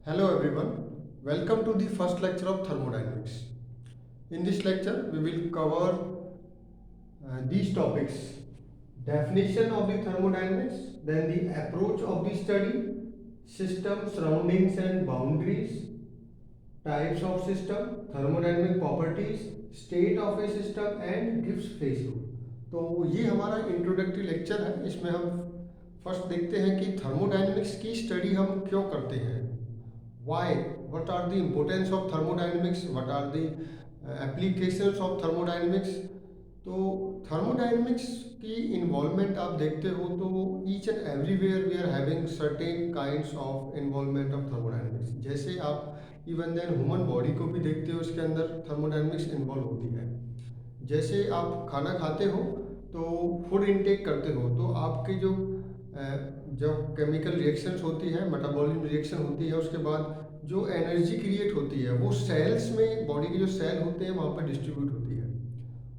Hello everyone, welcome to the first lecture of thermodynamics. In this lecture, we will cover these topics: definition of the thermodynamics, then the approach of the study, system, surroundings and boundaries, types of system, thermodynamic properties, state of a system and Gibbs phase rule. तो ये हमारा introductory lecture है। इसमें हम first देखते हैं कि thermodynamics की स्टडी हम क्यों करते हैं, why, what are the importance of thermodynamics, what are the applications of thermodynamics. तो थर्मोडायनेमिक्स की इन्वॉल्वमेंट आप देखते हो तो each and everywhere we are having certain kinds of involvement of thermodynamics. जैसे आप इवन देन ह्यूमन बॉडी को भी देखते हो, इसके अंदर थर्मोडायनेमिक्स इन्वॉल्व होती है। जैसे आप खाना खाते हो तो फूड इनटेक करते हो तो आपके जो केमिकल रिएक्शंस होती है, मेटाबॉलिज्म रिएक्शन होती है, उसके बाद जो एनर्जी क्रिएट होती है वो सेल्स में, बॉडी के जो सेल होते हैं वहाँ पर डिस्ट्रीब्यूट होती है।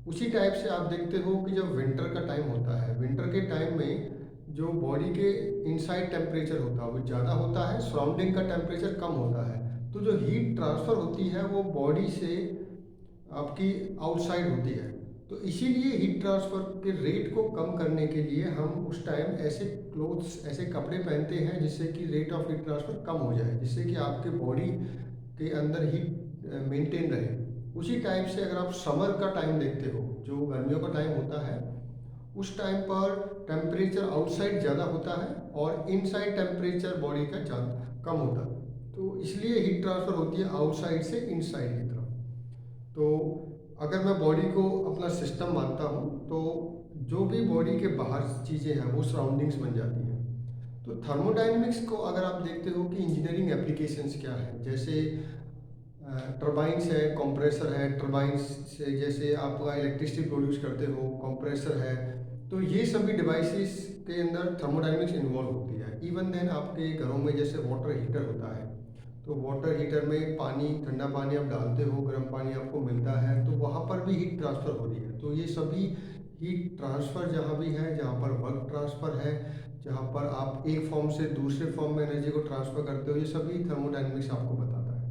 उसी टाइप से आप देखते हो कि जब विंटर का टाइम होता है, विंटर के टाइम में जो बॉडी के इनसाइड टेम्परेचर होता है वो ज़्यादा होता है, सराउंडिंग का टेम्परेचर कम होता है। तो जो हीट ट्रांसफ़र होती है वो बॉडी से आपकी आउटसाइड होती है। तो इसीलिए हीट ट्रांसफ़र के रेट को कम करने के लिए हम उस टाइम ऐसे क्लोथ्स, ऐसे कपड़े पहनते हैं जिससे कि रेट ऑफ हीट ट्रांसफ़र कम हो जाए, जिससे कि आपके बॉडी के अंदर हीट मेंटेन रहे। उसी टाइप से अगर आप समर का टाइम देखते हो, जो गर्मियों का टाइम होता है, उस टाइम पर टेम्परेचर आउटसाइड ज़्यादा होता है और इनसाइड टेम्परेचर बॉडी का ज़्यादा कम होता है। तो इसलिए हीट ट्रांसफ़र होती है आउटसाइड से इनसाइड की तरफ। तो अगर मैं बॉडी को अपना सिस्टम मानता हूँ तो जो भी बॉडी के बाहर चीज़ें हैं वो सराउंडिंग्स बन जाती हैं। तो थर्मोडायनेमिक्स को अगर आप देखते हो कि इंजीनियरिंग एप्लीकेशंस क्या है, जैसे टर्बाइंस है, कंप्रेसर है, टर्बाइंस से जैसे आप इलेक्ट्रिसिटी प्रोड्यूस करते हो, कंप्रेसर है, तो ये सभी डिवाइसेस के अंदर थर्मोडायनेमिक्स इन्वॉल्व होती है। इवन देन आपके घरों में जैसे वाटर हीटर होता है, तो वाटर हीटर में पानी, ठंडा पानी आप डालते हो, गर्म पानी आपको मिलता है, तो वहाँ पर भी हीट ट्रांसफ़र हो रही है। तो ये सभी हीट ट्रांसफ़र जहाँ भी है, जहाँ पर वर्क ट्रांसफ़र है, जहाँ पर आप एक फॉर्म से दूसरे फॉर्म में एनर्जी को ट्रांसफ़र करते हो, ये सभी थर्मोडायनेमिक्स आपको बताता है।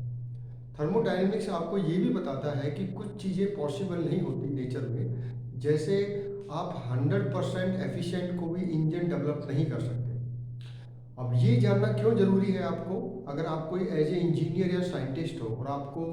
थर्मोडायनेमिक्स आपको ये भी बताता है कि कुछ चीज़ें पॉसिबल नहीं होती नेचर में। जैसे आप 100% एफिशिएंट को भी इंजन डेवलप नहीं कर सकते। अब ये जानना क्यों ज़रूरी है आपको, अगर आप कोई एज ए इंजीनियर या साइंटिस्ट हो और आपको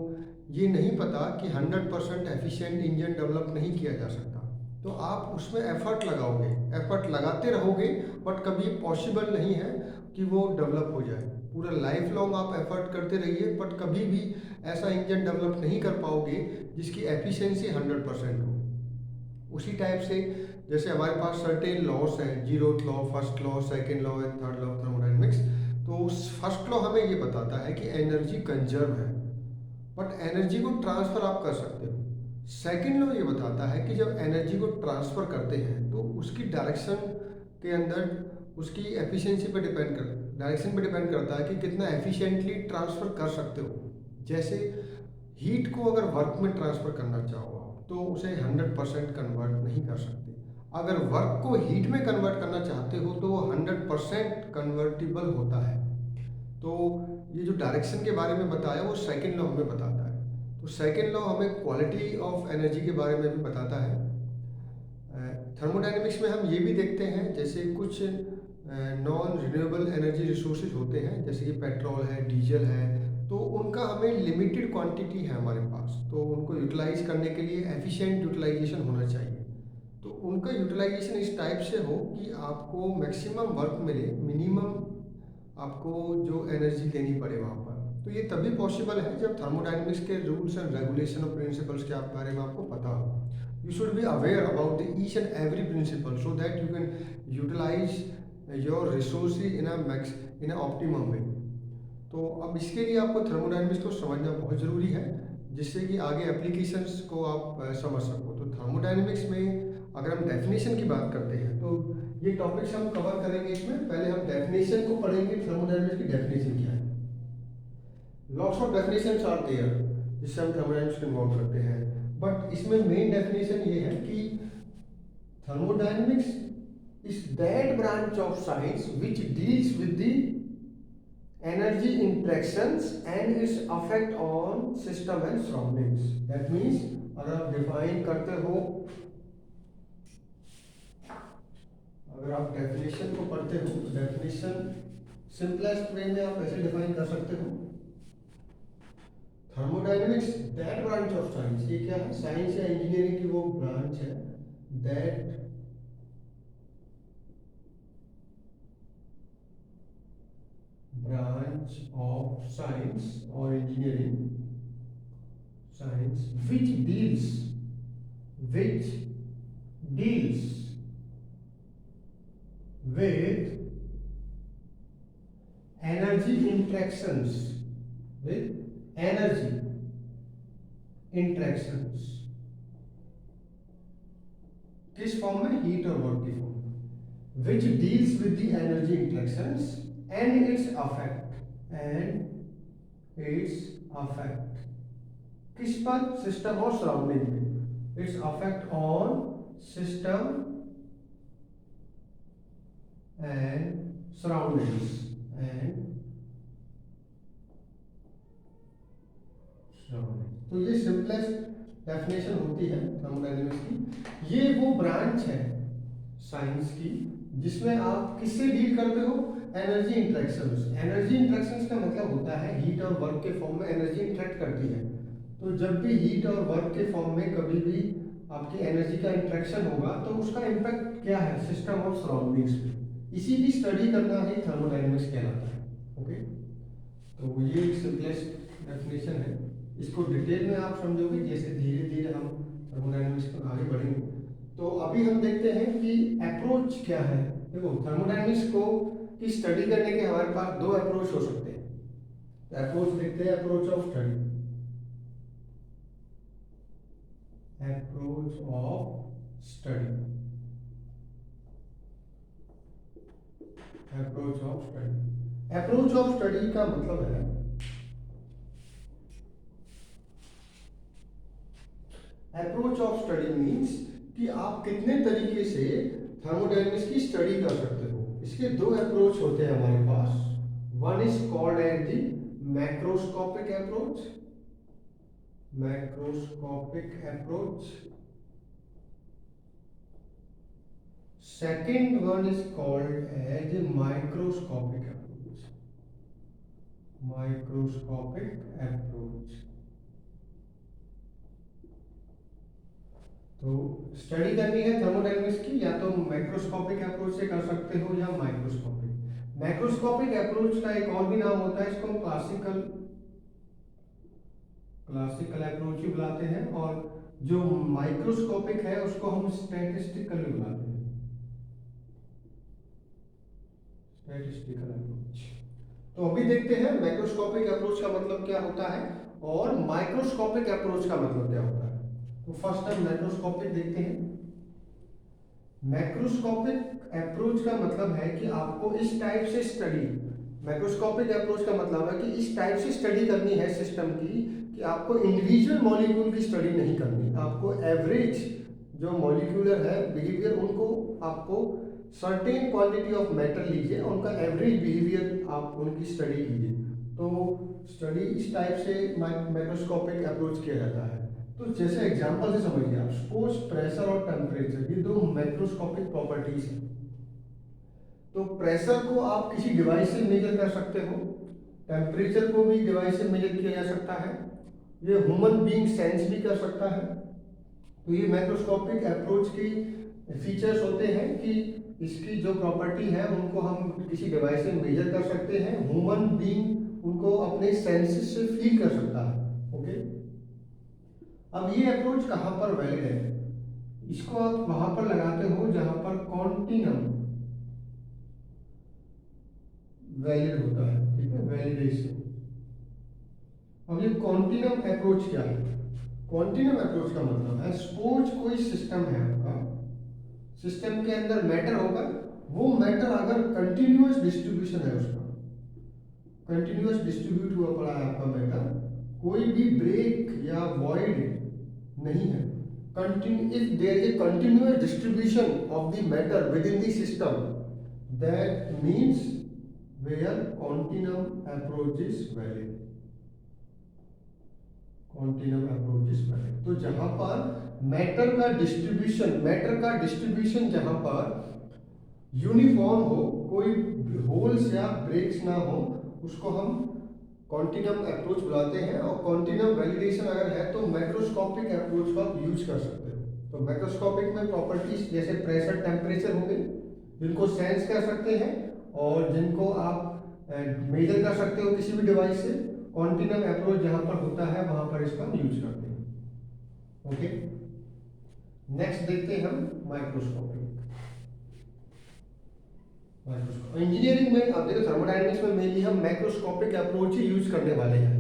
ये नहीं पता कि 100% एफिशिएंट इंजन डेवलप नहीं किया जा सकता, तो आप उसमें एफर्ट लगाओगे, एफर्ट लगाते रहोगे, बट कभी पॉसिबल नहीं है कि वो डेवलप हो जाए। पूरा लाइफ लॉन्ग आप एफर्ट करते रहिए, बट कभी भी ऐसा इंजन डेवलप नहीं कर पाओगे जिसकी एफिशिएंसी 100% हो। उसी टाइप से जैसे हमारे पास सर्टेन लॉस हैं, zeroth law, first law, second law and third law of thermodynamics. तो फर्स्ट लॉ हमें ये बताता है कि एनर्जी कंजर्व है, बट एनर्जी को ट्रांसफ़र आप कर सकते हो। सेकेंड लॉ ये बताता है कि जब एनर्जी को ट्रांसफ़र करते हैं तो उसकी डायरेक्शन के अंदर उसकी एफिशिएंसी पर डिपेंड कर डायरेक्शन पर डिपेंड करता है कि कितना एफिशिएंटली ट्रांसफ़र कर सकते हो। जैसे हीट को अगर वर्क में ट्रांसफ़र करना चाहो आप, तो उसे 100% कन्वर्ट नहीं कर सकते। अगर वर्क को हीट में कन्वर्ट करना चाहते हो तो वो 100% कन्वर्टिबल होता है। तो ये जो डायरेक्शन के बारे में बताया वो सेकेंड लॉ हमें बताता है। तो सेकेंड लॉ हमें क्वालिटी ऑफ एनर्जी के बारे में भी बताता है। थर्मोडायनेमिक्स में हम ये भी देखते हैं, जैसे कुछ नॉन रिन्यूएबल एनर्जी रिसोर्सेज होते हैं, जैसे कि पेट्रोल है, डीजल है, तो उनका हमें लिमिटेड क्वांटिटी है हमारे पास, तो उनको यूटिलाइज करने के लिए एफिशिएंट यूटिलाइजेशन होना चाहिए। तो उनका यूटिलाइजेशन इस टाइप से हो कि आपको मैक्सिमम वर्क मिले, मिनिमम आपको जो एनर्जी देनी पड़े वहाँ पर। तो ये तभी पॉसिबल है जब थर्मोडायनेमिक्स के रूल्स एंड रेगुलेशन और प्रिंसिपल्स के बारे में आपको पता हो। You should be aware about the each and every principle so that you can utilize your resources in a optimum way. तो अब इसके लिए आपको थर्मोडायनेमिक्स को समझना बहुत ज़रूरी है, जिससे कि आगे एप्लीकेशंस को आप समझ सको। तो थर्मोडायनेमिक्स में अगर हम डेफिनेशन की बात करते हैं तो ये टॉपिक्स हम कवर करेंगे। इसमें पहले हम डेफिनेशन को पढ़ेंगे, थर्मोडायनेमिक्स की डेफिनेशन क्या है। Lots of definitions are there जिससे हम थर्मोडायनेमिक्स को इन्वॉल्व करते हैं, बट इसमें मेन डेफिनेशन ये है कि thermodynamics is that branch of science which deals with the energy interactions and its effect on system and surroundings. That means अगर आप डिफाइन करते हो, अगर आप डेफिनेशन को पढ़ते हो तो डेफिनेशन सिंपलेस्ट वे में आप ऐसे डिफाइन कर सकते हो, thermodynamics that branch of science, ये क्या है, साइंस या इंजीनियरिंग की वो ब्रांच है that branch of science or engineering science which deals with energy interactions, with energy interactions, किस फॉर्म में, हीट और वर्क की फॉर्म में, which deals with the energy interactions and its effect किस पर, सिस्टम और सराउंडिंग पे, it's affect on system and surroundings तो ये सिंपलेस्ट डेफिनेशन होती है थर्मोडायनेमिक्स की। ये वो ब्रांच है साइंस की जिसमें आप किससे डील करते हो, एनर्जी इंटरेक्शंस। एनर्जी इंटरेक्शंस का मतलब होता है हीट और वर्क के फॉर्म में एनर्जी इंटरेक्ट करती है। तो जब भी हीट और वर्क के फॉर्म में कभी भी आपकी एनर्जी का इंटरेक्शन होगा तो उसका इम्पैक्ट क्या है, सिस्टम और सराउंडिंग्स पे। इसी की स्टडी करना ही थर्मोडायनेमिक्स कहलाता है। ओके, तो ये सिंपलेस्ट डेफिनेशन है, इसको डिटेल में आप समझोगे जैसे धीरे धीरे हम थर्मोडायनेमिक्स पर आगे बढ़ेंगे। तो अभी हम देखते हैं कि अप्रोच क्या है। देखो, थर्मोडायनेमिक्स को की स्टडी करने के हमारे पास दो अप्रोच हो सकते हैं। अप्रोच देखते हैं, approach of study, approach of study, approach of study. Approach of study का मतलब है, अप्रोच ऑफ स्टडी मीन्स कि आप कितने तरीके से थर्मोडायनेमिक्स की स्टडी कर सकते हो। इसके दो अप्रोच होते हैं हमारे पास। One is called as the macroscopic approach, macroscopic approach. Second one is called as the microscopic approach, microscopic approach. तो स्टडी करनी है थर्मोडायनेमिक्स की, या तो मैक्रोस्कोपिक अप्रोच से कर सकते हो या माइक्रोस्कोपिक। मैक्रोस्कोपिक अप्रोच का एक और भी नाम होता है, इसको हम क्लासिकल अप्रोच ही बुलाते हैं, और जो माइक्रोस्कोपिक है उसको हम स्टैटिस्टिकल बुलाते हैं, स्टैटिस्टिकल अप्रोच। तो अभी देखते हैं मैक्रोस्कोपिक अप्रोच का मतलब क्या होता है और माइक्रोस्कोपिक अप्रोच का मतलब क्या होता है। तो फर्स्ट हम मैक्रोस्कोपिक देखते हैं। मैक्रोस्कोपिक अप्रोच का मतलब है कि आपको इस टाइप से स्टडी, मैक्रोस्कोपिक अप्रोच का मतलब है कि इस टाइप से स्टडी करनी है सिस्टम की कि आपको इंडिविजुअल मॉलिक्यूल की स्टडी नहीं करनी, आपको एवरेज जो मॉलिक्यूलर है बिहेवियर, उनको आपको सर्टेन क्वांटिटी ऑफ मैटर लीजिए, उनका एवरेज बिहेवियर आप उनकी स्टडी कीजिए। तो स्टडी इस टाइप से मैक्रोस्कोपिक अप्रोच किया जाता है। तो जैसे एग्जांपल से समझिए आप, सपोज प्रेशर और टेम्परेचर, ये दो मैक्रोस्कोपिक प्रॉपर्टीज हैं। तो प्रेशर को आप किसी डिवाइस से मेजर कर सकते हो, टेम्परेचर को भी डिवाइस से मेजर किया जा सकता है, ये ह्यूमन बीइंग सेंस भी कर सकता है। तो ये मैक्रोस्कोपिक अप्रोच की फीचर्स होते हैं कि इसकी जो प्रॉपर्टी है उनको हम किसी डिवाइस से मेजर कर सकते हैं, ह्यूमन बीइंग उनको अपने सेंसेस से फील कर सकता है। ओके, अब ये अप्रोच कहाँ पर वैलिड है, इसको आप वहां पर लगाते हो जहां पर कॉन्टिनम वैलिड होता है, ठीक है, वैलिडेशन। अब ये कॉन्टिनम अप्रोच क्या है, कॉन्टिनम अप्रोच का मतलब है, सपोज कोई सिस्टम है आपका, सिस्टम के अंदर मैटर होगा, वो मैटर अगर कंटिन्यूअस डिस्ट्रीब्यूशन है, उसका कंटिन्यूअस डिस्ट्रीब्यूट हुआ पड़ा है आपका मैटर, कोई भी ब्रेक या वॉइड नहीं है, if there is a continuous distribution of the matter within the system, that means where continuum approach is valid, continuum approach is valid। तो जहां पर मैटर का डिस्ट्रीब्यूशन जहां पर यूनिफॉर्म हो, कोई होल्स या ब्रेक्स ना हो, उसको हम कॉन्टिन्यूम अप्रोच बुलाते हैं। और कॉन्टिन्यूम वैलिडेशन अगर है तो मैक्रोस्कोपिक अप्रोच का आप यूज कर सकते हो। तो मैक्रोस्कोपिक में प्रॉपर्टीज जैसे प्रेशर, टेम्परेचर हो गए, जिनको सेंस कर सकते हैं और जिनको आप मेजर कर सकते हो किसी भी डिवाइस से। कॉन्टिन्यूम अप्रोच जहां पर होता है वहां पर इसका यूज करते हैं। ओके, नेक्स्ट देखते हैं हम माइक्रोस्कोपिक। इंजीनियरिंग में आप देखो थर्मोडायनेमिक्स में मेनली हम मैक्रोस्कोपिक अप्रोच ही यूज करने वाले हैं,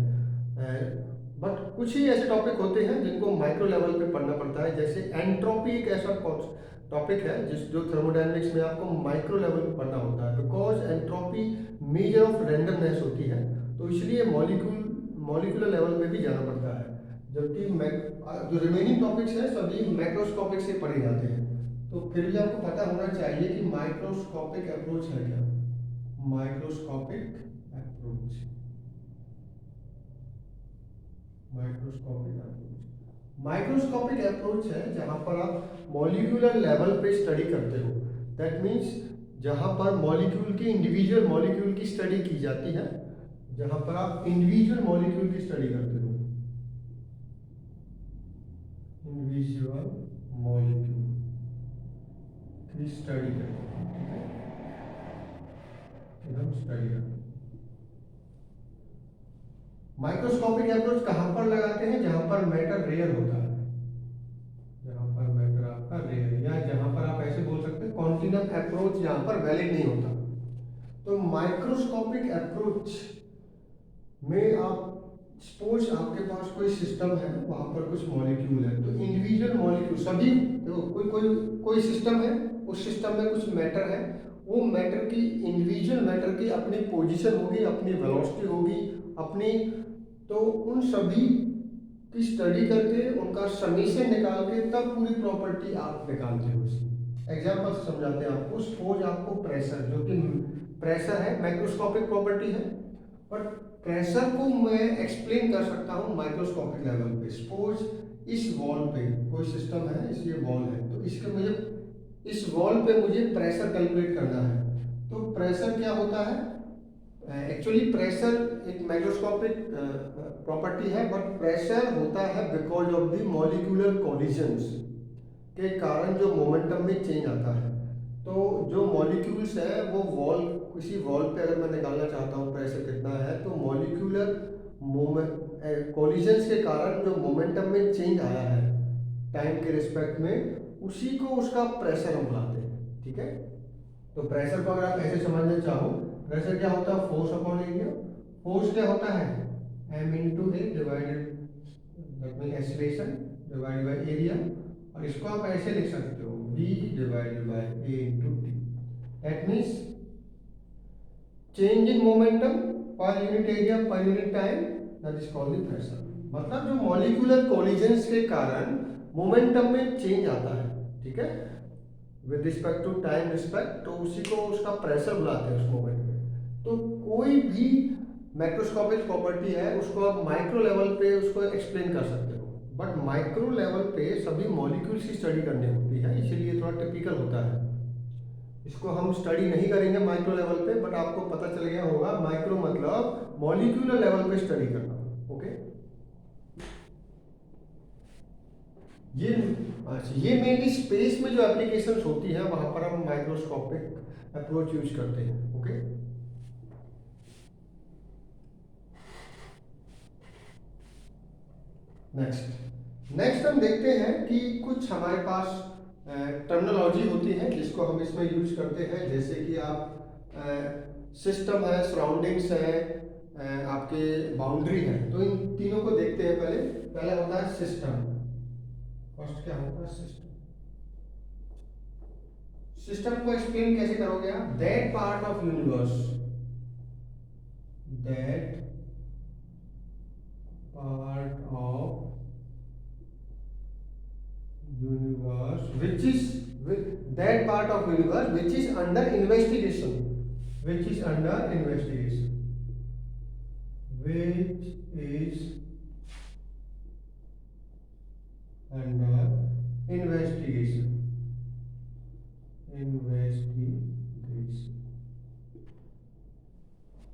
बट कुछ ही ऐसे टॉपिक होते हैं जिनको माइक्रो लेवल पे पढ़ना पड़ता है। जैसे एंट्रोपी एक ऐसा टॉपिक है जो थर्मोडायनेमिक्स में आपको माइक्रो लेवल पे पढ़ना होता है, because entropy measure of randomness होती है, तो इसलिए मॉलिक्यूलर लेवल पे भी जाना पड़ता है। जबकि जो रिमेनिंग टॉपिक्स हैं सभी मैक्रोस्कोपिक से पढ़े जाते हैं। तो फिर भी आपको पता होना चाहिए कि माइक्रोस्कोपिक अप्रोच है क्या। माइक्रोस्कोपिक अप्रोच, माइक्रोस्कोपिक अप्रोच है जहां पर आप मॉलिक्यूलर लेवल पे स्टडी करते हो। दैट मीन्स जहां पर मॉलिक्यूल की इंडिविजुअल मॉलिक्यूल की स्टडी की जाती है, जहां पर आप इंडिविजुअल मॉलिक्यूल की स्टडी करते हो, इंडिविजुअल मॉलिक्यूल की स्टडी करते हैं, हम स्टडी करते हैं। माइक्रोस्कोपिक अप्रोच कहां पर लगाते हैं? जहां पर मैटर रेयर होता है, जहां पर मैटर आपका रेयर, या जहां पर आप ऐसे बोल सकते हैं कॉन्टिन्यूम अप्रोच जहां पर वैलिड नहीं होता। तो माइक्रोस्कोपिक अप्रोच में आप सपोज आपके पास कोई सिस्टम है, वहां पर कुछ मॉलिक्यूल है, तो इंडिविजुअल मॉलिक्यूल सभी देखो, कोई सिस्टम है, उस सिस्टम में कुछ मैटर है, वो मैटर की इंडिविजुअल मैटर की अपनी पोजीशन होगी, अपनी वेलोसिटी होगी, अपनी, तो उन सभी की स्टडी करके उनका समीशन निकाल के तब पूरी प्रॉपर्टी आप निकालते हो। एग्जाम्पल से समझाते हैं आपको। सपोज आपको प्रेशर, जो कि प्रेशर है मैक्रोस्कोपिक प्रॉपर्टी है, बट प्रेशर को मैं एक्सप्लेन कर सकता हूँ माइक्रोस्कोपिक लेवल पे। सपोज इस वॉल पे कोई सिस्टम है, इस ये वॉल है, तो इसके मुझे इस वॉल पे मुझे प्रेशर कैलकुलेट करना है। तो प्रेशर क्या होता है? एक्चुअली प्रेशर एक माइक्रोस्कोपिक प्रॉपर्टी है, बट प्रेशर होता है because of the molecular collisions के कारण जो मोमेंटम में चेंज आता है। तो जो मॉलिक्यूल्स है वो वॉल, किसी वॉल पे अगर मैं निकालना चाहता हूँ प्रेशर कितना है, तो मॉलिक्यूलर कोलिजन्स के कारण जो मोमेंटम में चेंज आया है टाइम के रिस्पेक्ट में, उसी को उसका प्रेशर हम बुलाते हैं। ठीक है, तो प्रेशर को अगर आप ऐसे समझना चाहो, प्रेशर क्या होता है? Force upon area. फोर्स क्या होता है? m into A divided, that mean acceleration divided by area, और इसको आप ऐसे लिख सकते हो v divided by a into T. That means change in momentum per unit area per unit time, that is called the pressure. मतलब जो molecular collisions के कारण मोमेंटम में चेंज आता है, ठीक है, with respect to time respect, तो उसी को उसका प्रेशर बुलाते हैं उस मोमेंट में। तो कोई भी मैक्रोस्कोपिक प्रॉपर्टी है उसको आप माइक्रो लेवल पे उसको एक्सप्लेन कर सकते हो, बट माइक्रो लेवल पे सभी मॉलिक्यूल्स की स्टडी करनी होती है, इसीलिए थोड़ा टिपिकल होता है। इसको हम स्टडी नहीं करेंगे माइक्रो लेवल पे, बट आपको पता चल गया होगा माइक्रो मतलब मॉलिक्यूलर लेवल पे स्टडी करना। ओके, ये मेनली स्पेस में जो एप्लीकेशंस होती है वहां पर हम माइक्रोस्कोपिक अप्रोच यूज करते हैं। ओके, नेक्स्ट हम देखते हैं कि कुछ हमारे पास टर्मिनोलॉजी होती है जिसको हम इसमें यूज करते हैं, जैसे कि आप सिस्टम है, सराउंडिंग्स है, आपके बाउंड्री है। तो इन तीनों को देखते हैं। पहले होता है सिस्टम। फर्स्ट क्या होता है? सिस्टम। सिस्टम को एक्सप्लेन कैसे करोगे आप? That part of universe, that part of universe which is that part of universe which is under investigation, which is under investigation, which is under investigation,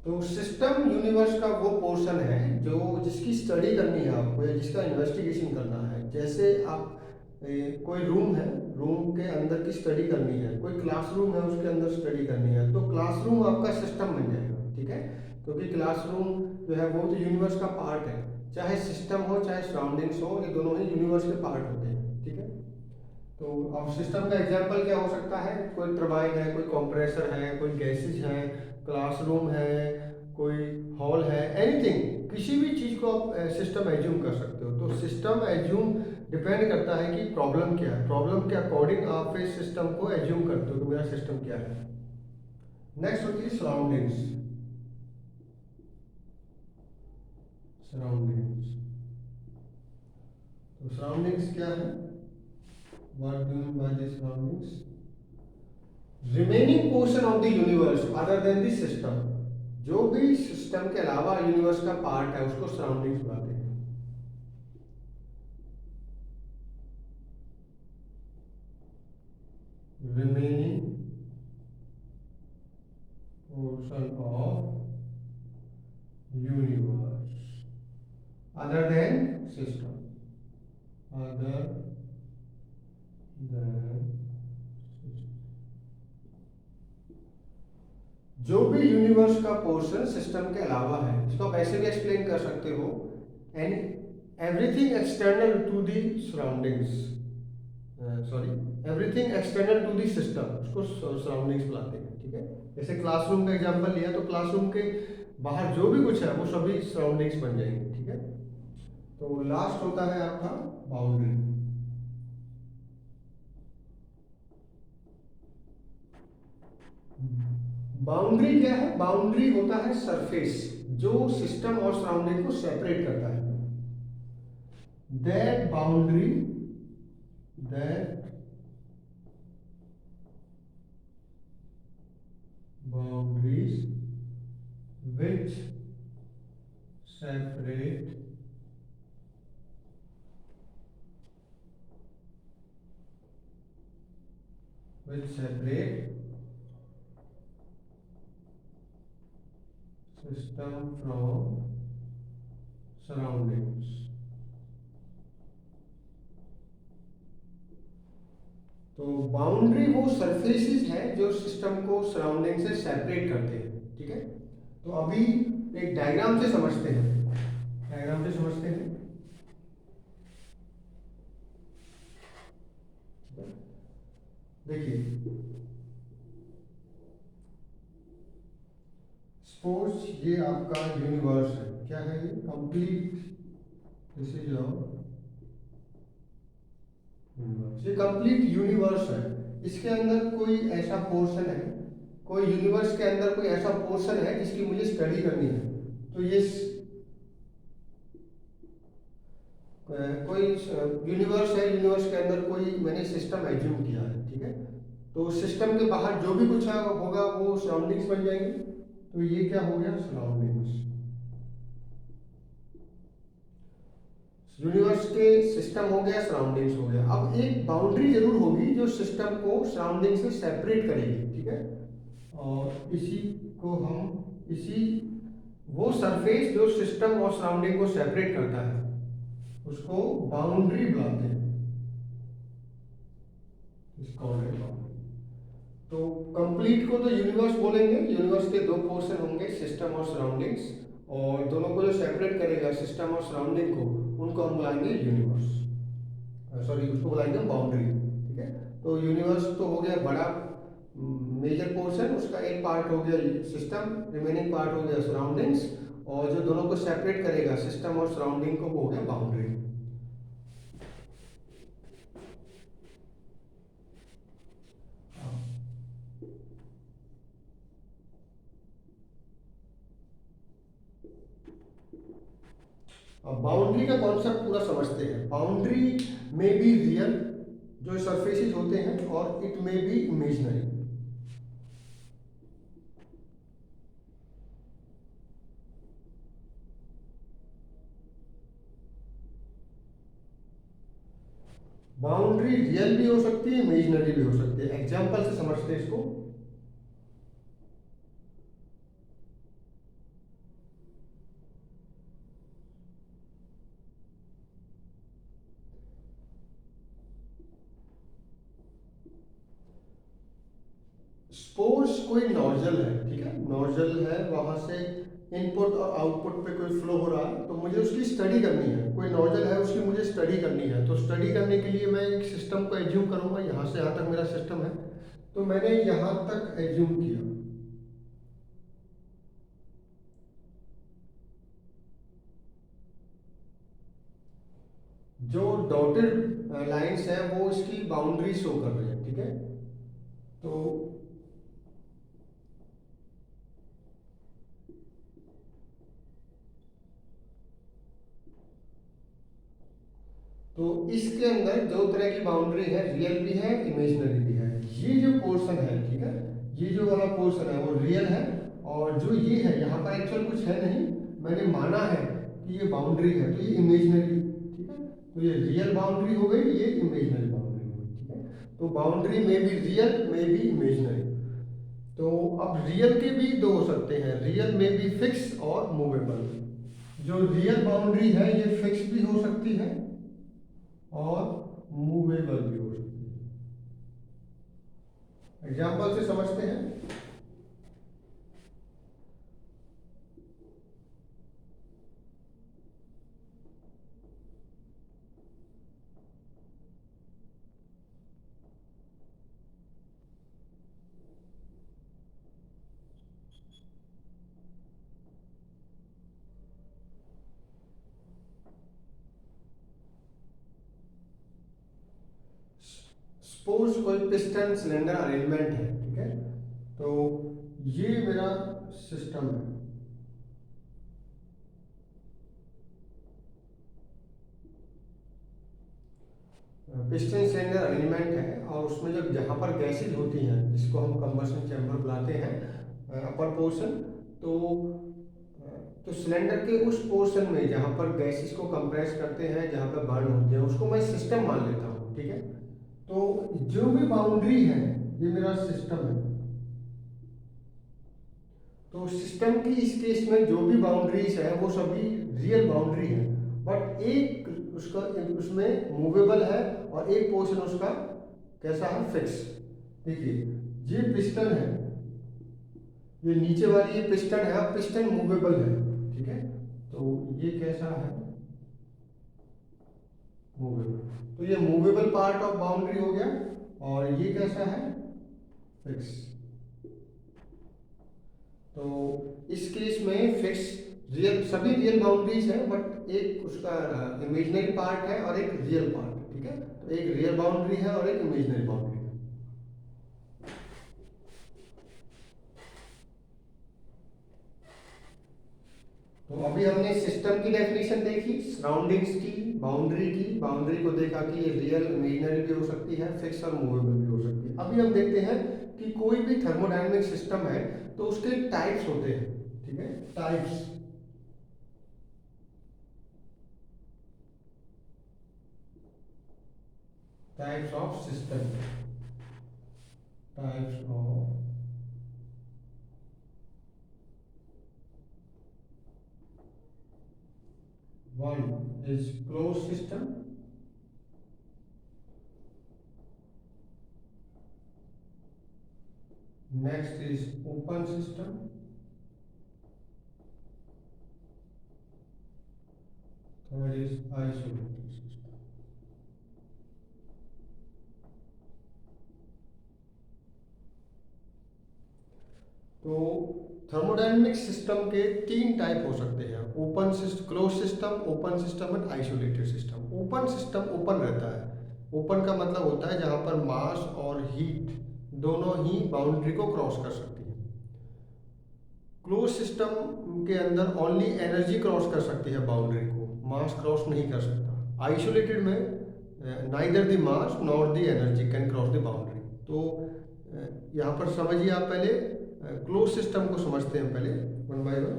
तो system universe का वो portion है जो जिसकी स्टडी करनी है आपको या जिसका इन्वेस्टिगेशन करना है। जैसे आप कोई रूम है, रूम के अंदर की स्टडी करनी है, कोई क्लासरूम है उसके अंदर स्टडी करनी है, तो क्लासरूम आपका सिस्टम बन जाएगा, ठीक है। क्योंकि क्लासरूम जो है वो तो यूनिवर्स का पार्ट है, चाहे सिस्टम हो चाहे सराउंडिंग्स हो, ये दोनों ही यूनिवर्स के पार्ट होते हैं, ठीक है। तो अब सिस्टम का एग्जांपल क्या हो सकता है, कोई टरबाइन है, कोई कंप्रेसर है, कोई गैसेज है, क्लासरूम है, कोई हॉल है, एनीथिंग, किसी भी चीज़ को आप सिस्टम एज्यूम कर सकते हो। तो सिस्टम एज्यूम डिपेंड करता है कि प्रॉब्लम क्या है, प्रॉब्लम के अकॉर्डिंग आप इस सिस्टम को एज्यूम करते हो कि मेरा सिस्टम क्या है। नेक्स्ट होती है सराउंडिंग्स। सराउंडिंग्स, तो सराउंडिंग्स क्या है, what do you mean by the surroundings? Remaining portion of the universe other than the system, जो भी सिस्टम के अलावा यूनिवर्स का पार्ट है उसको सराउंडिंग्स बोलते हैं। Remaining portion of universe other than system, other than, जो भी यूनिवर्स का पोर्शन सिस्टम के अलावा है, इसको आप ऐसे भी एक्सप्लेन कर सकते हो, and everything external to the surroundings, sorry everything external to the system, उसको सराउंडिंग्स बुलाते हैं, ठीक है। जैसे क्लासरूम का एग्जांपल लिया तो क्लासरूम के बाहर जो भी कुछ है वो सभी सराउंडिंग्स बन जाएंगे, ठीक है। तो लास्ट होता है आपका बाउंड्री। बाउंड्री क्या है? बाउंड्री होता है सरफेस जो सिस्टम और सराउंडिंग को सेपरेट करता है। That boundary, that boundaries which separate system from surroundings। तो बाउंड्री वो सरफेसेस है जो सिस्टम को सराउंडिंग से सेपरेट करते हैं, ठीक है। तो अभी एक डायग्राम से समझते हैं, डायग्राम से समझते हैं। देखिए, सपोज ये आपका यूनिवर्स है, क्या है ये? Complete, this is your universe, ये कंप्लीट यूनिवर्स है। इसके अंदर कोई ऐसा पोर्शन है, कोई यूनिवर्स के अंदर कोई ऐसा पोर्शन है जिसकी मुझे स्टडी करनी है, तो ये कोई यूनिवर्स है, यूनिवर्स के अंदर कोई मैंने सिस्टम एज्यूम किया है, ठीक है। तो सिस्टम के बाहर जो भी कुछ होगा वो सराउंडिंग्स बन जाएंगे। तो ये क्या हो गया? सराउंडिंग्स। यूनिवर्स के सिस्टम हो गया, सराउंडिंग्स हो गया। अब एक बाउंड्री जरूर होगी जो सिस्टम को सराउंडिंग से सेपरेट करेगी, ठीक है। और इसी को हम, इसी वो सरफेस जो सिस्टम और सराउंडिंग को सेपरेट करता है उसको बाउंड्री बुलाते हैं, इसको बाउंड्री। तो कंप्लीट को तो यूनिवर्स बोलेंगे, यूनिवर्स के दो पोर्शन होंगे, सिस्टम और सराउंडिंग्स, और दोनों को जो सेपरेट करेगा सिस्टम और सराउंडिंग को, उनको हम बुलाएंगे यूनिवर्स, सॉरी उसको बुलाएंगे बाउंड्री, ठीक है। तो यूनिवर्स तो हो गया बड़ा मेजर पोर्शन, उसका एक पार्ट हो गया सिस्टम, रिमेनिंग पार्ट हो गया सराउंडिंग्स, और जो दोनों को सेपरेट करेगा सिस्टम और सराउंडिंग को, हो गया बाउंड्री। बाउंड्री का कॉन्सेप्ट पूरा समझते हैं। बाउंड्री में बी रियल जो सरफेसेस होते हैं, और इट में बी इमेजिनरी। बाउंड्री रियल भी हो सकती है, इमेजिनरी भी हो सकती है। एग्जाम्पल से समझते हैं इसको। सपोज कोई नोजल है, ठीक है, नोजल है, वहां से इनपुट और आउटपुट पे कोई फ्लो हो रहा है, तो मुझे उसकी स्टडी करनी है। कोई नोजल है, उसकी मुझे स्टडी करनी है। तो स्टडी करने के लिए मैं एक सिस्टम को एज्यूम करूंगा। यहाँ से यहाँ तक मेरा सिस्टम है, तो मैंने यहाँ तक एज्यूम किया। जो डॉटेड लाइंस है वो इसकी बाउंड्री शो कर रही है, ठीक है। तो इसके अंदर दो तरह की बाउंड्री है, रियल भी है, इमेजिनरी भी है। ये जो पोर्शन है, ठीक है, ये जो वाला पोर्शन है वो रियल है, और जो ये है यहाँ पर एक्चुअल कुछ है नहीं, मैंने माना है कि ये बाउंड्री है, तो ये इमेजिनरी, ठीक है। तो ये रियल बाउंड्री हो गई, ये इमेजिनरी बाउंड्री हो गई, ठीक है। तो बाउंड्री में भी रियल, में भी इमेजिनरी। तो अब रियल के भी दो हो सकते हैं, रियल में भी फिक्स और मूवेबल। जो रियल बाउंड्री है ये फिक्स भी हो सकती है और मूवेबल भी हो सकती है। एग्जाम्पल से समझते हैं। सपोज कोई पिस्टन सिलेंडर अरेंजमेंट है, ठीक है। तो ये मेरा सिस्टम है। पिस्टन सिलेंडर अरेंजमेंट है, और उसमें जब जहाँ पर गैसेज होती हैं, जिसको हम कंबशन चैम्बर बुलाते हैं, अपर पोर्शन, तो सिलेंडर के उस पोर्शन में जहाँ पर गैसेस को कंप्रेस करते हैं, जहाँ पर बर्न होते हैं, उसको मैं सिस्टम मान लेता हूँ, ठीक है। तो जो भी बाउंड्री है ये मेरा सिस्टम है। तो सिस्टम की इस केस में जो भी बाउंड्रीज है वो सभी रियल बाउंड्री है, बट एक उसका उसमें मूवेबल है और एक पोर्शन उसका कैसा है, फिक्स। देखिए, ये पिस्टन है, ये नीचे वाली ये पिस्टन है, अब पिस्टन मूवेबल है, ठीक है। तो ये कैसा है, मूवेबल। तो ये मूवेबल पार्ट ऑफ बाउंड्री हो गया, और ये कैसा है, फिक्स। तो इस केस में फिक्स, रियल, सभी रियल बाउंड्रीज है, बट एक उसका इमेजिनरी पार्ट है और एक रियल पार्ट, ठीक है। तो एक रियल बाउंड्री है और एक इमेजिनरी बाउंड्री है। तो अभी हमने सिस्टम की डेफिनेशन देखी, सराउंडिंग्स की, बाउंड्री को देखा कि ये रियल, इमेजिनरी भी हो सकती है, फिक्स और मूवेबल भी हो सकती है। अभी हम देखते हैं कि कोई भी थर्मोडायनेमिक सिस्टम है तो उसके टाइप्स होते हैं, ठीक है, types. Types of system, types of one is closed system, next is open system, third is isolated system। तो थर्मोडायनेमिक सिस्टम के तीन टाइप हो सकते हैं, open system, close system, open system and isolated system. Open system open रहता है, open का मतलब होता है जहां पर मास और हीट दोनों ही बाउंड्री को क्रॉस कर सकती है। क्लोज सिस्टम के अंदर ओनली एनर्जी क्रॉस कर सकती है बाउंड्री को, मास क्रॉस नहीं कर सकता। आइसोलेटेड में neither the mass nor the energy can cross the boundary. तो यहाँ पर समझिए, आप पहले क्लोज सिस्टम को समझते हैं पहले, वन बाय वन।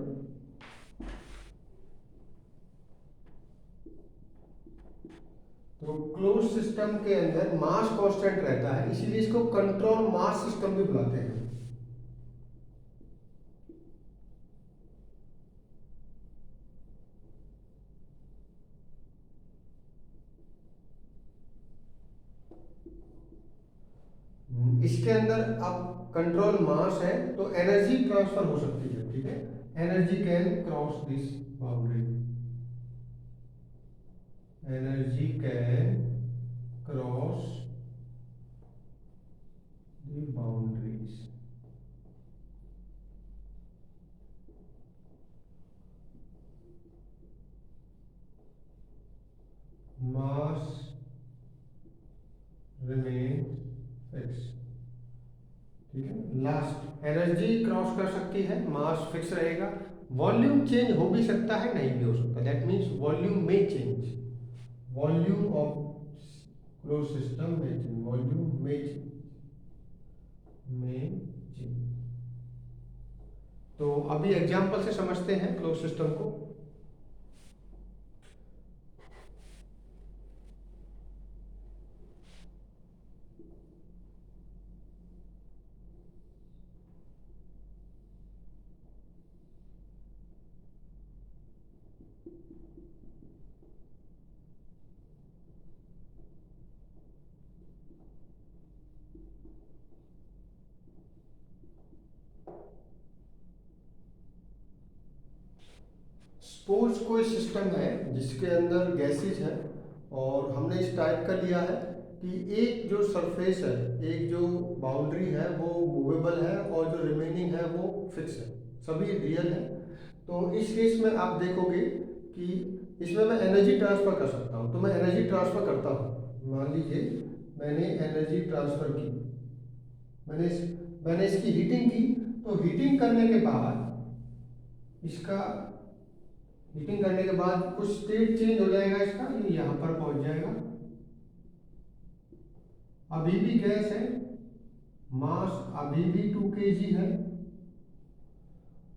तो क्लोज सिस्टम के अंदर मास कांस्टेंट रहता है, इसीलिए इसको कंट्रोल मास सिस्टम भी बुलाते हैं। इसके अंदर अब कंट्रोल मास है तो एनर्जी ट्रांसफर हो सकती है, ठीक है। Energy can cross this boundary, energy can cross the boundaries. Mass remain fix, ठीक है। लास्ट, एनर्जी क्रॉस कर सकती है, मास फिक्स रहेगा, वॉल्यूम चेंज हो भी सकता है, नहीं भी हो सकता, दैट मीन्स वॉल्यूम में change, volume of close system में चेंज, वॉल्यूम में चेंज। तो अभी एग्जांपल से समझते हैं क्लोज सिस्टम को। सपोज कोई सिस्टम है जिसके अंदर गैसेज है और हमने इस टाइप का लिया है कि एक जो सरफेस है, एक जो बाउंड्री है वो मूवेबल है और जो रिमेनिंग है वो फिक्स है, सभी रियल है। तो इस केस में आप देखोगे कि इसमें मैं एनर्जी ट्रांसफर कर सकता हूँ, तो मैं एनर्जी ट्रांसफर करता हूँ। मान लीजिए मैंने एनर्जी ट्रांसफर की, मैंने मैंने इसकी हीटिंग की, तो हीटिंग करने के बाद इसका, हीटिंग करने के बाद कुछ स्टेट चेंज हो जाएगा इसका, ये यहाँ पर पहुंच जाएगा। अभी भी गैस है, मास अभी भी 2 kg है,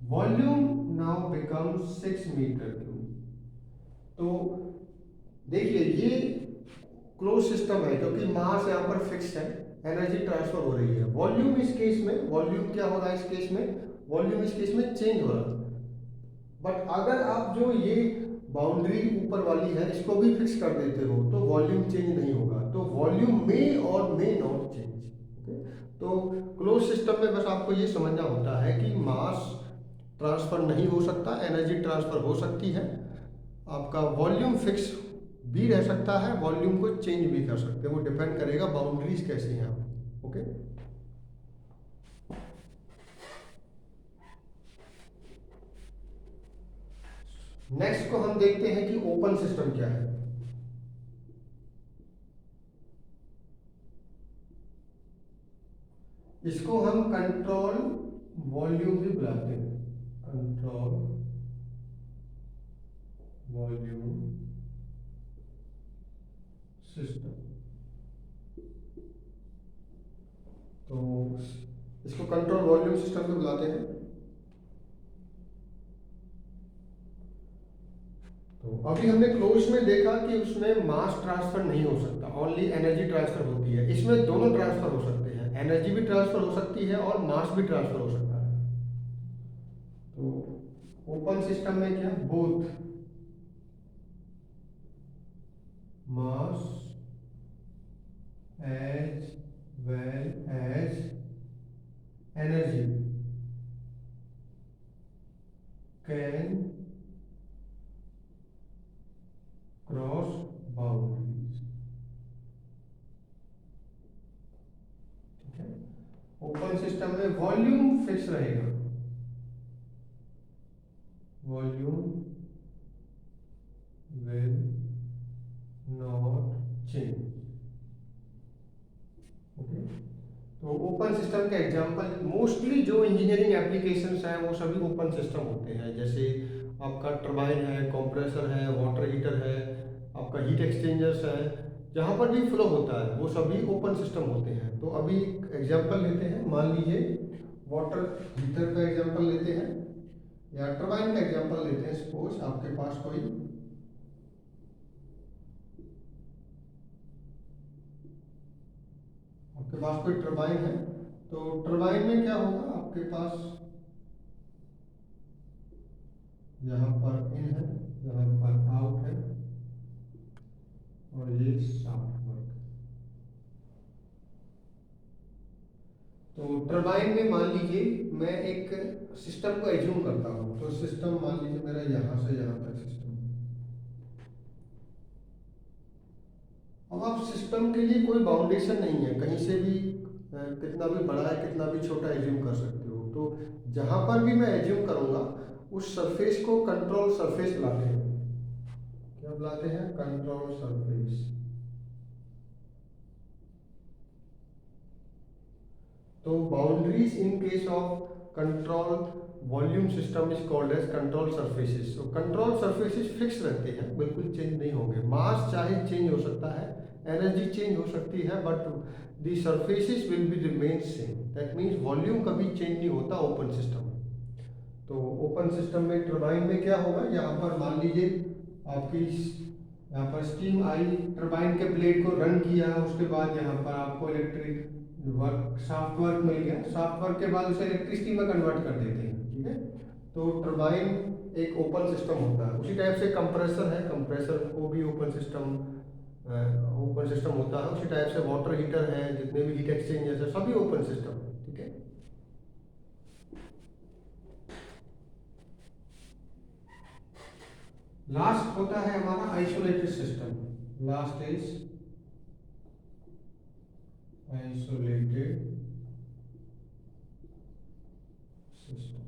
volume now become 6 metre cube. तो देखिए ये क्लोज सिस्टम है क्योंकि मास यहाँ पर फिक्स है, एनर्जी ट्रांसफर हो रही है। वॉल्यूम इस केस में, वॉल्यूम क्या हो रहा है इस केस में, वॉल्यूम इस केस में चेंज हो रहा है। बट अगर आप जो ये बाउंड्री ऊपर वाली है इसको भी फिक्स कर देते हो तो वॉल्यूम चेंज नहीं होगा, तो वॉल्यूम में और मे नॉट चेंज, ओके। तो क्लोज सिस्टम में बस आपको ये समझना होता है कि मास ट्रांसफर नहीं हो सकता, एनर्जी ट्रांसफर हो सकती है, आपका वॉल्यूम फिक्स भी रह सकता है, वॉल्यूम को चेंज भी कर सकते हैं, वो डिपेंड करेगा बाउंड्रीज कैसी हैं आप, ओके। नेक्स्ट को हम देखते हैं कि ओपन सिस्टम क्या है। इसको हम कंट्रोल वॉल्यूम भी बुलाते हैं, कंट्रोल वॉल्यूम सिस्टम। तो इसको कंट्रोल वॉल्यूम सिस्टम भी बुलाते हैं। तो अभी हमने क्लोज में देखा कि उसमें मास ट्रांसफर नहीं हो सकता, ओनली एनर्जी ट्रांसफर होती है। इसमें दोनों ट्रांसफर हो सकते हैं, एनर्जी भी ट्रांसफर हो सकती है और मास भी ट्रांसफर हो सकता है। तो ओपन सिस्टम में क्या, both mass as well as energy can cross boundaries, ठीक है। ओपन सिस्टम में वॉल्यूम फिक्स रहेगा, volume will not change, okay. तो ओपन सिस्टम के एग्जांपल मोस्टली जो इंजीनियरिंग एप्लीकेशंस हैं वो सभी ओपन सिस्टम होते हैं, जैसे आपका टरबाइन है, कंप्रेसर है, वाटर हीटर है, आपका हीट एक्सचेंजर्स है, जहाँ पर भी फ्लो होता है वो सभी ओपन सिस्टम होते हैं। तो अभी एग्जांपल लेते हैं, मान लीजिए वाटर हीटर का एग्जांपल लेते हैं या टरबाइन का एग्जांपल लेते हैं। सपोज आपके पास कोई आपके पास कोई टरबाइन है, तो टरबाइन में क्या होगा, आपके पास यहाँ पर इन है, यहाँ पर आउट है, और ये शाफ्ट वर्क। तो टरबाइन में मान लीजिए मैं एक सिस्टम को एज्यूम करता हूँ, तो सिस्टम मान लीजिए मेरा यहाँ से यहाँ तक सिस्टम। अब आप सिस्टम के लिए कोई बाउंडेशन नहीं है, कहीं से भी कितना भी बड़ा है कितना भी छोटा एज्यूम कर सकते हो। तो जहाँ पर भी मैं एज्यूम करूँगा उस सरफेस को कंट्रोल सरफेस बुलाते हैं। क्या बुलाते हैं? Control surface. तो boundaries in case of control volume system is called as control surfaces. तो कंट्रोल सरफेसेस फिक्स रहते हैं, बिल्कुल चेंज नहीं होंगे। मास चाहे चेंज हो सकता है, एनर्जी चेंज हो सकती है, but the surfaces will be remain same. That means volume कभी चेंज नहीं होता ओपन सिस्टम में। तो ओपन सिस्टम में टरबाइन में क्या होगा, यहाँ पर मान लीजिए आपकी यहाँ पर स्टीम आई, टरबाइन के ब्लेड को रन किया, उसके बाद यहाँ पर आपको इलेक्ट्रिक वर्क सॉफ्ट वर्क मिल गया। सॉफ्ट वर्क के बाद उसे इलेक्ट्रिसिटी में कन्वर्ट कर देते हैं, ठीक है। तो टरबाइन एक ओपन सिस्टम होता है। उसी टाइप से कंप्रेसर है, कंप्रेसर को भी ओपन सिस्टम होता है। उसी टाइप से वाटर हीटर है, जितने भी हीट एक्सचेंजर्स है सभी ओपन सिस्टम है, ठीक है। लास्ट होता है हमारा isolated system. Last is isolated system.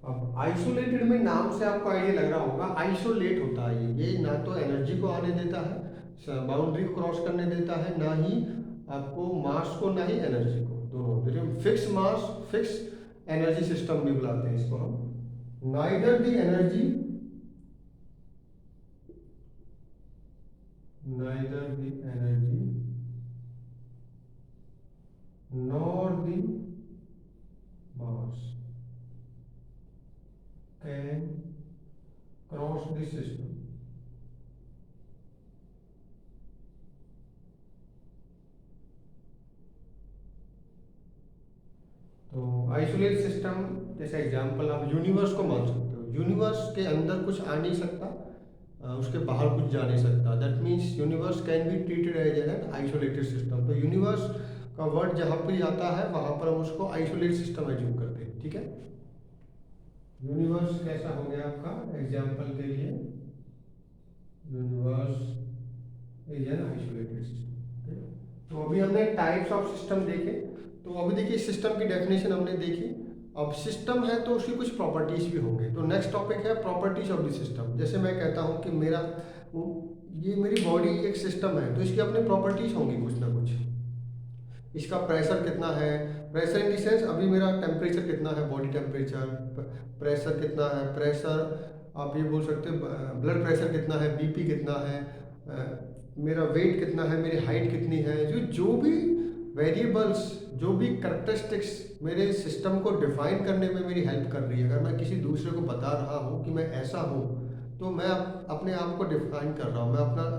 अब आइसोलेटेड में नाम से आपको आइडिया लग रहा होगा, आइसोलेट होता है ये ना तो एनर्जी को आने देता है, बाउंड्री को क्रॉस करने देता है, ना ही आपको मास को, ना ही एनर्जी को, दोनों। Fix mass fix energy system भी बुलाते हैं इसको हम। neither the energy nor the mass can cross the system। तो आइसोलेट सिस्टम जैसे एग्जांपल आप यूनिवर्स को मान सकते हो। यूनिवर्स के अंदर कुछ आ नहीं सकता, उसके बाहर कुछ जा नहीं सकता। That means universe can be treated as an isolated system. तो यूनिवर्स का वर्ड जहाँ पर आता है वहाँ पर हम उसको आइसोलेट सिस्टम एज्यूम करते हैं, ठीक है। यूनिवर्स कैसा हो गया आपका, एग्जांपल के लिए universe is an isolated system. तो अभी हमने टाइप्स ऑफ सिस्टम देखे। तो अभी देखिए सिस्टम की डेफिनेशन हमने देखी। अब सिस्टम है तो उसकी कुछ प्रॉपर्टीज भी होंगे। तो नेक्स्ट टॉपिक है प्रॉपर्टीज ऑफ द सिस्टम। जैसे मैं कहता हूँ कि ये मेरी बॉडी एक सिस्टम है, तो इसकी अपनी प्रॉपर्टीज होंगी कुछ ना कुछ। इसका प्रेशर कितना है, प्रेशर इन द सेंस अभी मेरा टेम्परेचर कितना है, बॉडी टेम्परेचर, प्रेशर कितना है, प्रेशर आप ये बोल सकते हैं ब्लड प्रेशर कितना है, बीपी कितना है, मेरा वेट कितना है, मेरी हाइट कितनी है। जो भी वेरिएबल्स, जो भी करैक्टरिस्टिक्स मेरे सिस्टम को डिफाइन करने में मेरी हेल्प कर रही है। अगर मैं किसी दूसरे को बता रहा हूँ कि मैं ऐसा हूँ, तो मैं अपने आप को डिफाइन कर रहा हूँ।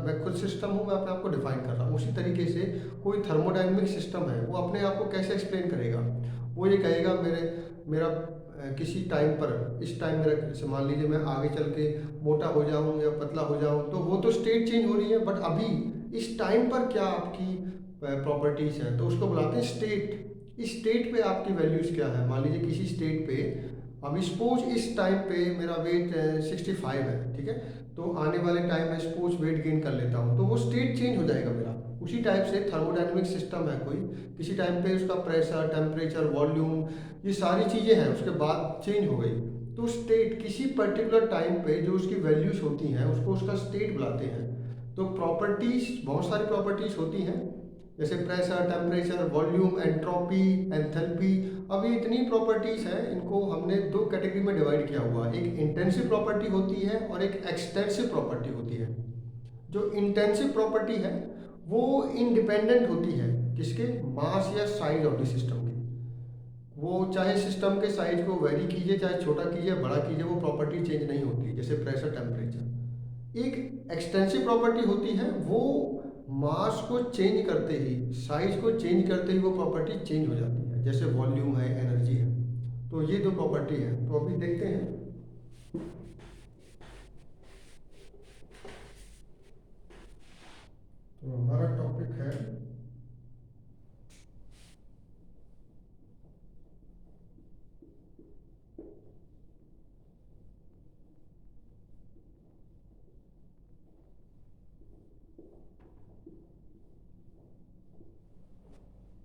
मैं खुद सिस्टम हूँ, मैं अपने आप को डिफाइन कर रहा हूँ। उसी तरीके से कोई थर्मोडाइनमिक सिस्टम है, वो अपने आप को कैसे एक्सप्लेन करेगा। वो ये कहेगा मेरा किसी टाइम पर, इस टाइम मेरा, जैसे मान लीजिए मैं आगे चल के मोटा हो जाऊँ या पतला हो जाऊँ, तो वो तो स्टेट चेंज हो रही है, बट अभी इस टाइम पर क्या आपकी प्रॉपर्टीज है, तो उसको बुलाते हैं स्टेट। इस स्टेट पे आपकी वैल्यूज क्या है। मान लीजिए किसी स्टेट पे, अभी सपोज इस टाइम पे मेरा वेट 65 है, ठीक है। तो आने वाले टाइम में सपोज वेट गेन कर लेता हूँ, तो वो स्टेट चेंज हो जाएगा मेरा। उसी टाइप से थर्मोडाइनमिक सिस्टम है कोई, किसी टाइम पे उसका प्रेशर, टेम्परेचर, वॉल्यूम, ये सारी चीज़ें हैं, उसके बाद चेंज हो गई। तो स्टेट किसी पर्टिकुलर टाइम पे जो उसकी वैल्यूज होती हैं उसको उसका स्टेट बुलाते हैं। तो प्रॉपर्टीज, बहुत सारी प्रॉपर्टीज होती हैं, जैसे pressure, temperature, volume, entropy, enthalpy. अब ये इतनी प्रॉपर्टीज हैं, इनको हमने दो कैटेगरी में डिवाइड किया हुआ है। एक इंटेंसिव प्रॉपर्टी होती है और एक एक्सटेंसिव प्रॉपर्टी होती है। जो इंटेंसिव प्रॉपर्टी है वो इंडिपेंडेंट होती है किसके, मास या साइज ऑफ द सिस्टम की। वो चाहे सिस्टम के साइज को वेरी कीजिए, चाहे छोटा कीजिए, बड़ा कीजिए, वो प्रॉपर्टी चेंज नहीं होती, जैसे प्रेशर, टेम्परेचर। एक एक्सटेंसिव प्रॉपर्टी होती है, वो मास को चेंज करते ही, साइज को चेंज करते ही वो प्रॉपर्टी चेंज हो जाती है, जैसे वॉल्यूम है, एनर्जी है। तो ये दो प्रॉपर्टी है। तो अभी देखते हैं। तो हमारा टॉपिक है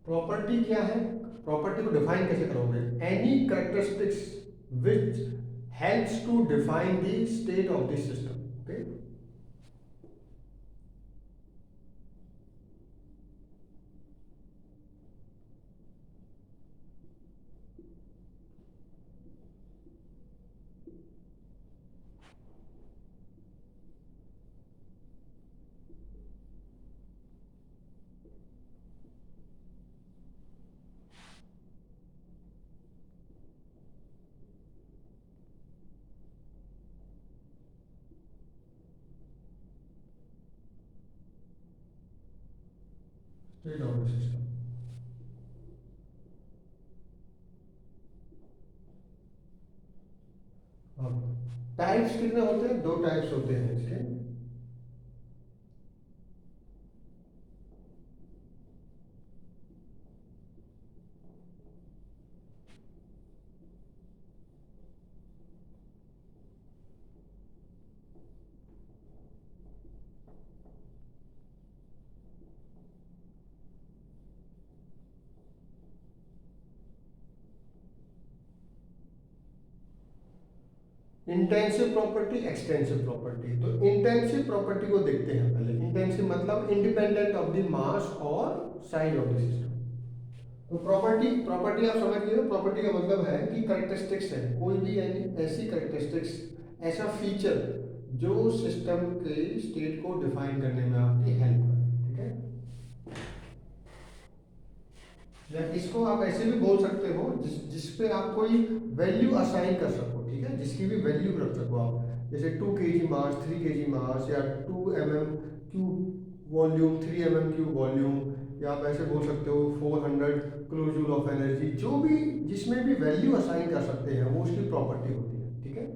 प्रॉपर्टी क्या है, प्रॉपर्टी को डिफाइन कैसे करोगे? Any characteristics which helps to define the state of the system. Okay, state of the system. हाँ, टाइप्स कितने होते हैं? दो टाइप्स होते हैं इसके। Intensive property, extensive property. तो इंटेंसिव प्रॉपर्टी को देखते हैं पहले। इंटेंसिव मतलब इंडिपेंडेंट ऑफ द मास और साइज ऑफ द सिस्टम। तो प्रॉपर्टी, प्रॉपर्टी आप समझ गए हो। प्रॉपर्टी का मतलब है कि करेक्टरिस्टिक्स है, कोई भी ऐसी करेक्टरिस्टिक्स, ऐसा फीचर जो सिस्टम के स्टेट को डिफाइन करने में आपकी हेल्प करे। ठीक है, या इसको आप ऐसे भी बोल सकते हो जिस पे आप कोई वैल्यू असाइन कर सको। ठीक है, जिसकी भी वैल्यू रख सको आप, जैसे 2 kg मास, 3 kg मास, या 2 mm³ वॉल्यूम, 3 mm³ वॉल्यूम, या आप ऐसे बोल सकते हो 400 किलो जूल ऑफ एनर्जी। जो भी, जिसमें भी वैल्यू असाइन कर सकते हैं, वो उसकी प्रॉपर्टी होती है। ठीक है,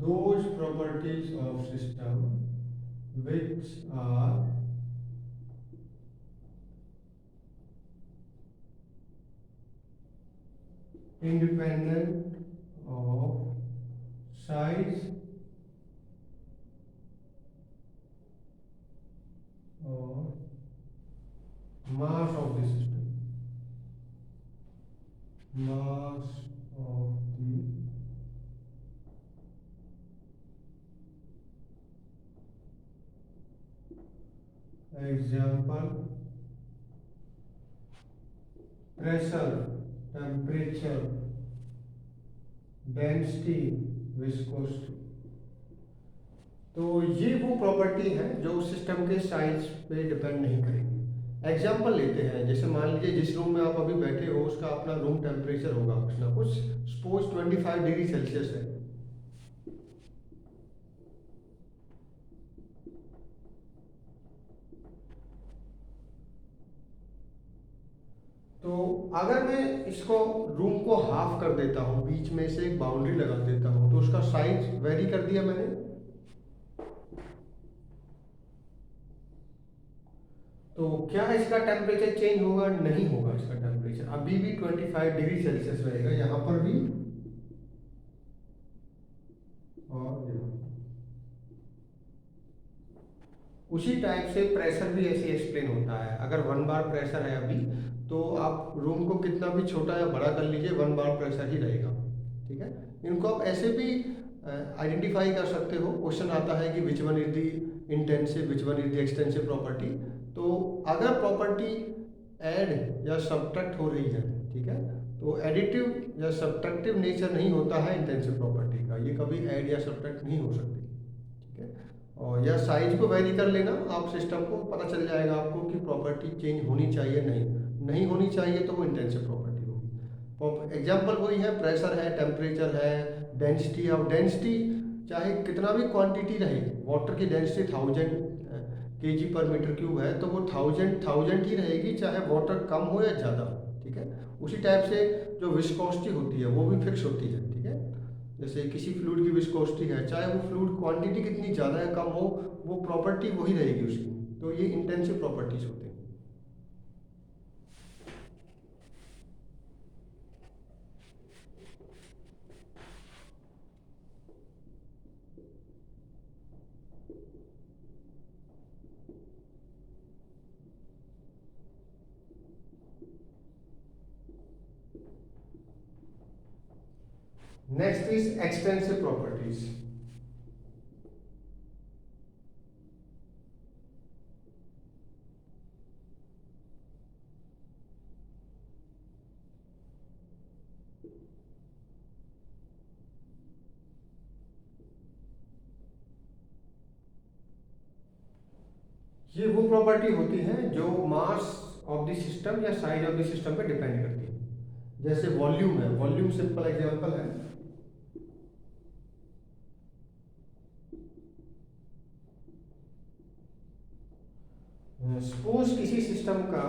those properties of system which are independent of size or mass of the system, mass of the example, pressure, temperature, density, viscosity। तो ये वो प्रॉपर्टी है जो सिस्टम के साइज पे डिपेंड नहीं करेंगी। एग्जाम्पल लेते हैं, जैसे मान लीजिए जिस रूम में आप अभी बैठे हो उसका अपना रूम टेम्परेचर होगा कुछ ना कुछ, सपोज 25 डिग्री सेल्सियस है। तो अगर मैं इसको, रूम को हाफ कर देता हूँ, बीच में से एक बाउंड्री लगा देता हूँ, तो उसका साइज वेरी कर दिया मैंने। तो क्या इसका टेम्परेचर चेंज होगा? नहीं होगा, इसका टेम्परेचर अभी भी 25 डिग्री सेल्सियस रहेगा, यहाँ पर भी और यहाँ। उसी टाइप से प्रेशर भी ऐसे एक्सप्लेन होता है। अगर 1 बार प्रेशर है अभी, तो आप रूम को कितना भी छोटा या बड़ा कर लीजिए, 1 बार प्रेशर ही रहेगा। ठीक है, इनको आप ऐसे भी आइडेंटिफाई कर सकते हो। क्वेश्चन आता है कि which one is the intensive, which one is the extensive property. तो अगर प्रॉपर्टी ऐड या सब्ट्रैक्ट हो रही है, ठीक है, तो एडिटिव या सब्ट्रैक्टिव नेचर नहीं होता है इंटेंसिव प्रॉपर्टी का, ये कभी ऐड या सब्ट्रैक्ट नहीं हो सकती। ठीक है, और या साइज को वेरी कर लेना, आप सिस्टम को पता चल जाएगा आपको कि प्रॉपर्टी चेंज होनी चाहिए, नहीं होनी चाहिए, तो वो इंटेंसिव प्रॉपर्टी होगी। एग्जाम्पल वही है, प्रेशर है, टेम्परेचर है, डेंसिटी। अब डेंसिटी चाहे कितना भी क्वांटिटी रहे, वाटर की डेंसिटी 1000 kg/m³ है, तो वो 1000 ही रहेगी, चाहे वाटर कम हो या ज़्यादा। ठीक है, उसी टाइप से जो विस्कोसिटी होती है वो भी फिक्स होती है। ठीक है, जैसे किसी फ्लूइड की विस्कोसिटी है, चाहे वो फ्लूइड क्वांटिटी कितनी ज़्यादा या कम हो, वो प्रॉपर्टी वही रहेगी उसकी। तो ये इंटेंसिव प्रॉपर्टीज होते हैं। Next is extensive properties. ये वो प्रॉपर्टी होती है जो मास ऑफ द सिस्टम या साइज ऑफ द सिस्टम पे डिपेंड करती है। जैसे वॉल्यूम है, वॉल्यूम सिंपल एग्जांपल है। सपोज किसी सिस्टम का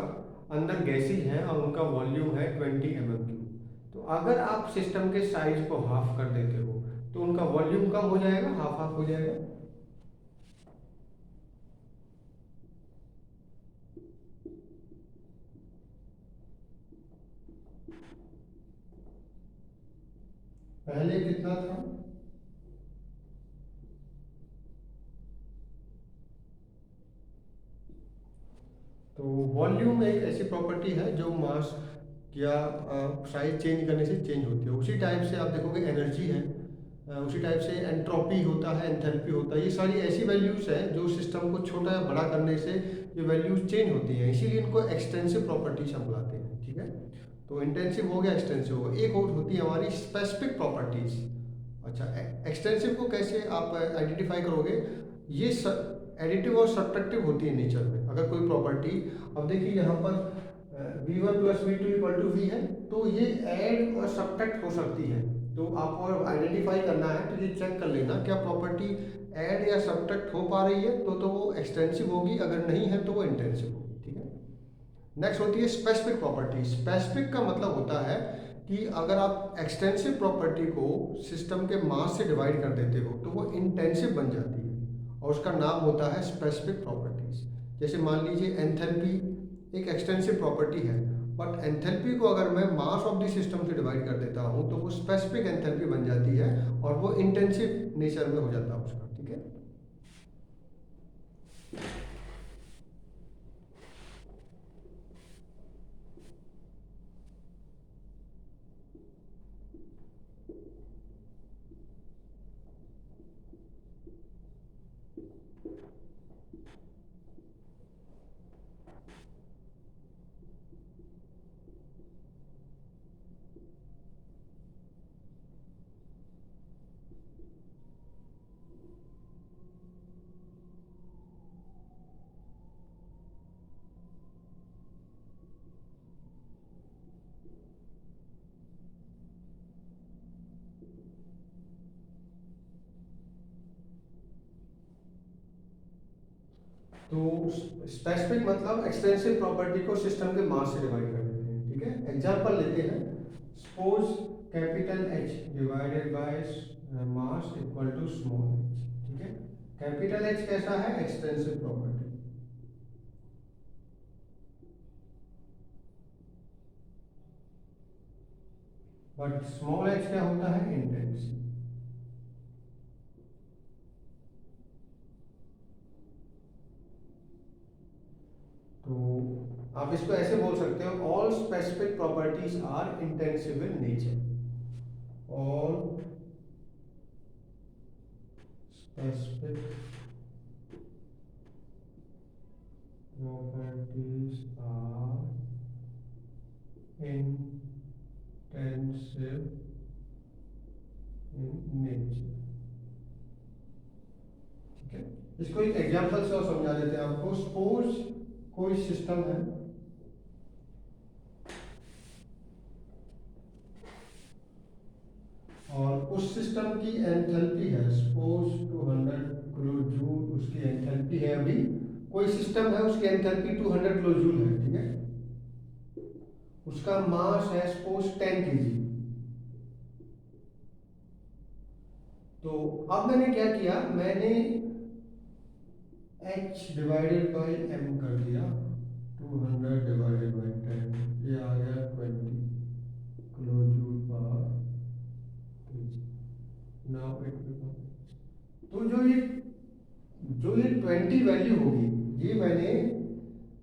अंदर गैसेज है और उनका वॉल्यूम है 20 mm³। तो अगर आप सिस्टम के साइज को हाफ कर देते हो, तो उनका वॉल्यूम कम हो जाएगा, हाफ हाफ हो जाएगा। पहले कितना था? तो वॉल्यूम एक ऐसी प्रॉपर्टी है जो मास या साइज चेंज करने से चेंज होती है। उसी टाइप से आप देखोगे एनर्जी है, उसी टाइप से एंट्रोपी होता है, एंथैल्पी होता है। ये सारी ऐसी वैल्यूज हैं जो सिस्टम को छोटा या बड़ा करने से ये वैल्यूज चेंज होती हैं, इसीलिए इनको एक्सटेंसिव प्रॉपर्टीज हम बुलाते हैं। ठीक है, तो इंटेंसिव हो गया, एक्सटेंसिव हो गया। एक और होती है हमारी स्पेसिफिक प्रॉपर्टीज। अच्छा, एक्सटेंसिव को कैसे आप आइडेंटिफाई करोगे? ये एडिटिव और सब्ट्रैक्टिव होती है नेचर में। अगर कोई प्रॉपर्टी, अब देखिए यहाँ पर V1 + V2 = V है, तो ये ऐड और सब्ट्रैक्ट हो सकती है। तो आपको आइडेंटिफाई करना है, तो ये चेक कर लेना क्या प्रॉपर्टी ऐड या सब्ट्रैक्ट हो पा रही है, तो वो एक्सटेंसिव होगी, अगर नहीं है तो वो इंटेंसिव होगी। ठीक है, नेक्स्ट होती है स्पेसिफिक प्रॉपर्टी। स्पेसिफिक का मतलब होता है कि अगर आप एक्सटेंसिव प्रॉपर्टी को सिस्टम के मास से डिवाइड कर देते हो, तो वो इंटेंसिव बन जाती है और उसका नाम होता है स्पेसिफिक प्रॉपर्टीज। जैसे मान लीजिए एंथैल्पी एक एक्सटेंसिव प्रॉपर्टी है, बट एंथैल्पी को अगर मैं मास ऑफ द सिस्टम से डिवाइड कर देता हूँ, तो वो स्पेसिफिक एंथैल्पी बन जाती है और वो इंटेंसिव नेचर में हो जाता है उसका। ठीक है, तो स्पेसिफिक मतलब एक्सटेंसिव प्रॉपर्टी को सिस्टम के मास से डिवाइड कर देते हैं। ठीक है, एग्जांपल लेते हैं। Suppose capital H divided by mass equal to small h। ठीक है, कैपिटल H कैसा है? Extensive property. But small h क्या होता है? इंटेंसिव। आप इसको ऐसे बोल सकते हो, all specific properties are intensive in nature. All specific properties are intensive in nature. ठीक है, इसको एक एग्जांपल से और समझा देते हैं आपको। सपोज कोई सिस्टम है, और उस सिस्टम की एंथैल्पी है सपोज 200 किलो जूल उसकी एंथैल्पी है। अभी कोई सिस्टम है, उसकी एंथैल्पी 200 किलो जूल है, ठीक है। उसका मास है सपोज 10 केजी। तो अब मैंने क्या किया, मैंने h डिवाइडेड बाई m कर दिया, 200 डिवाइडेड बाई 10, ये आ गया 20 किलो जूल पर केजी। नाउ इट बिकम, तो जो ये 20 वैल्यू होगी, ये मैंने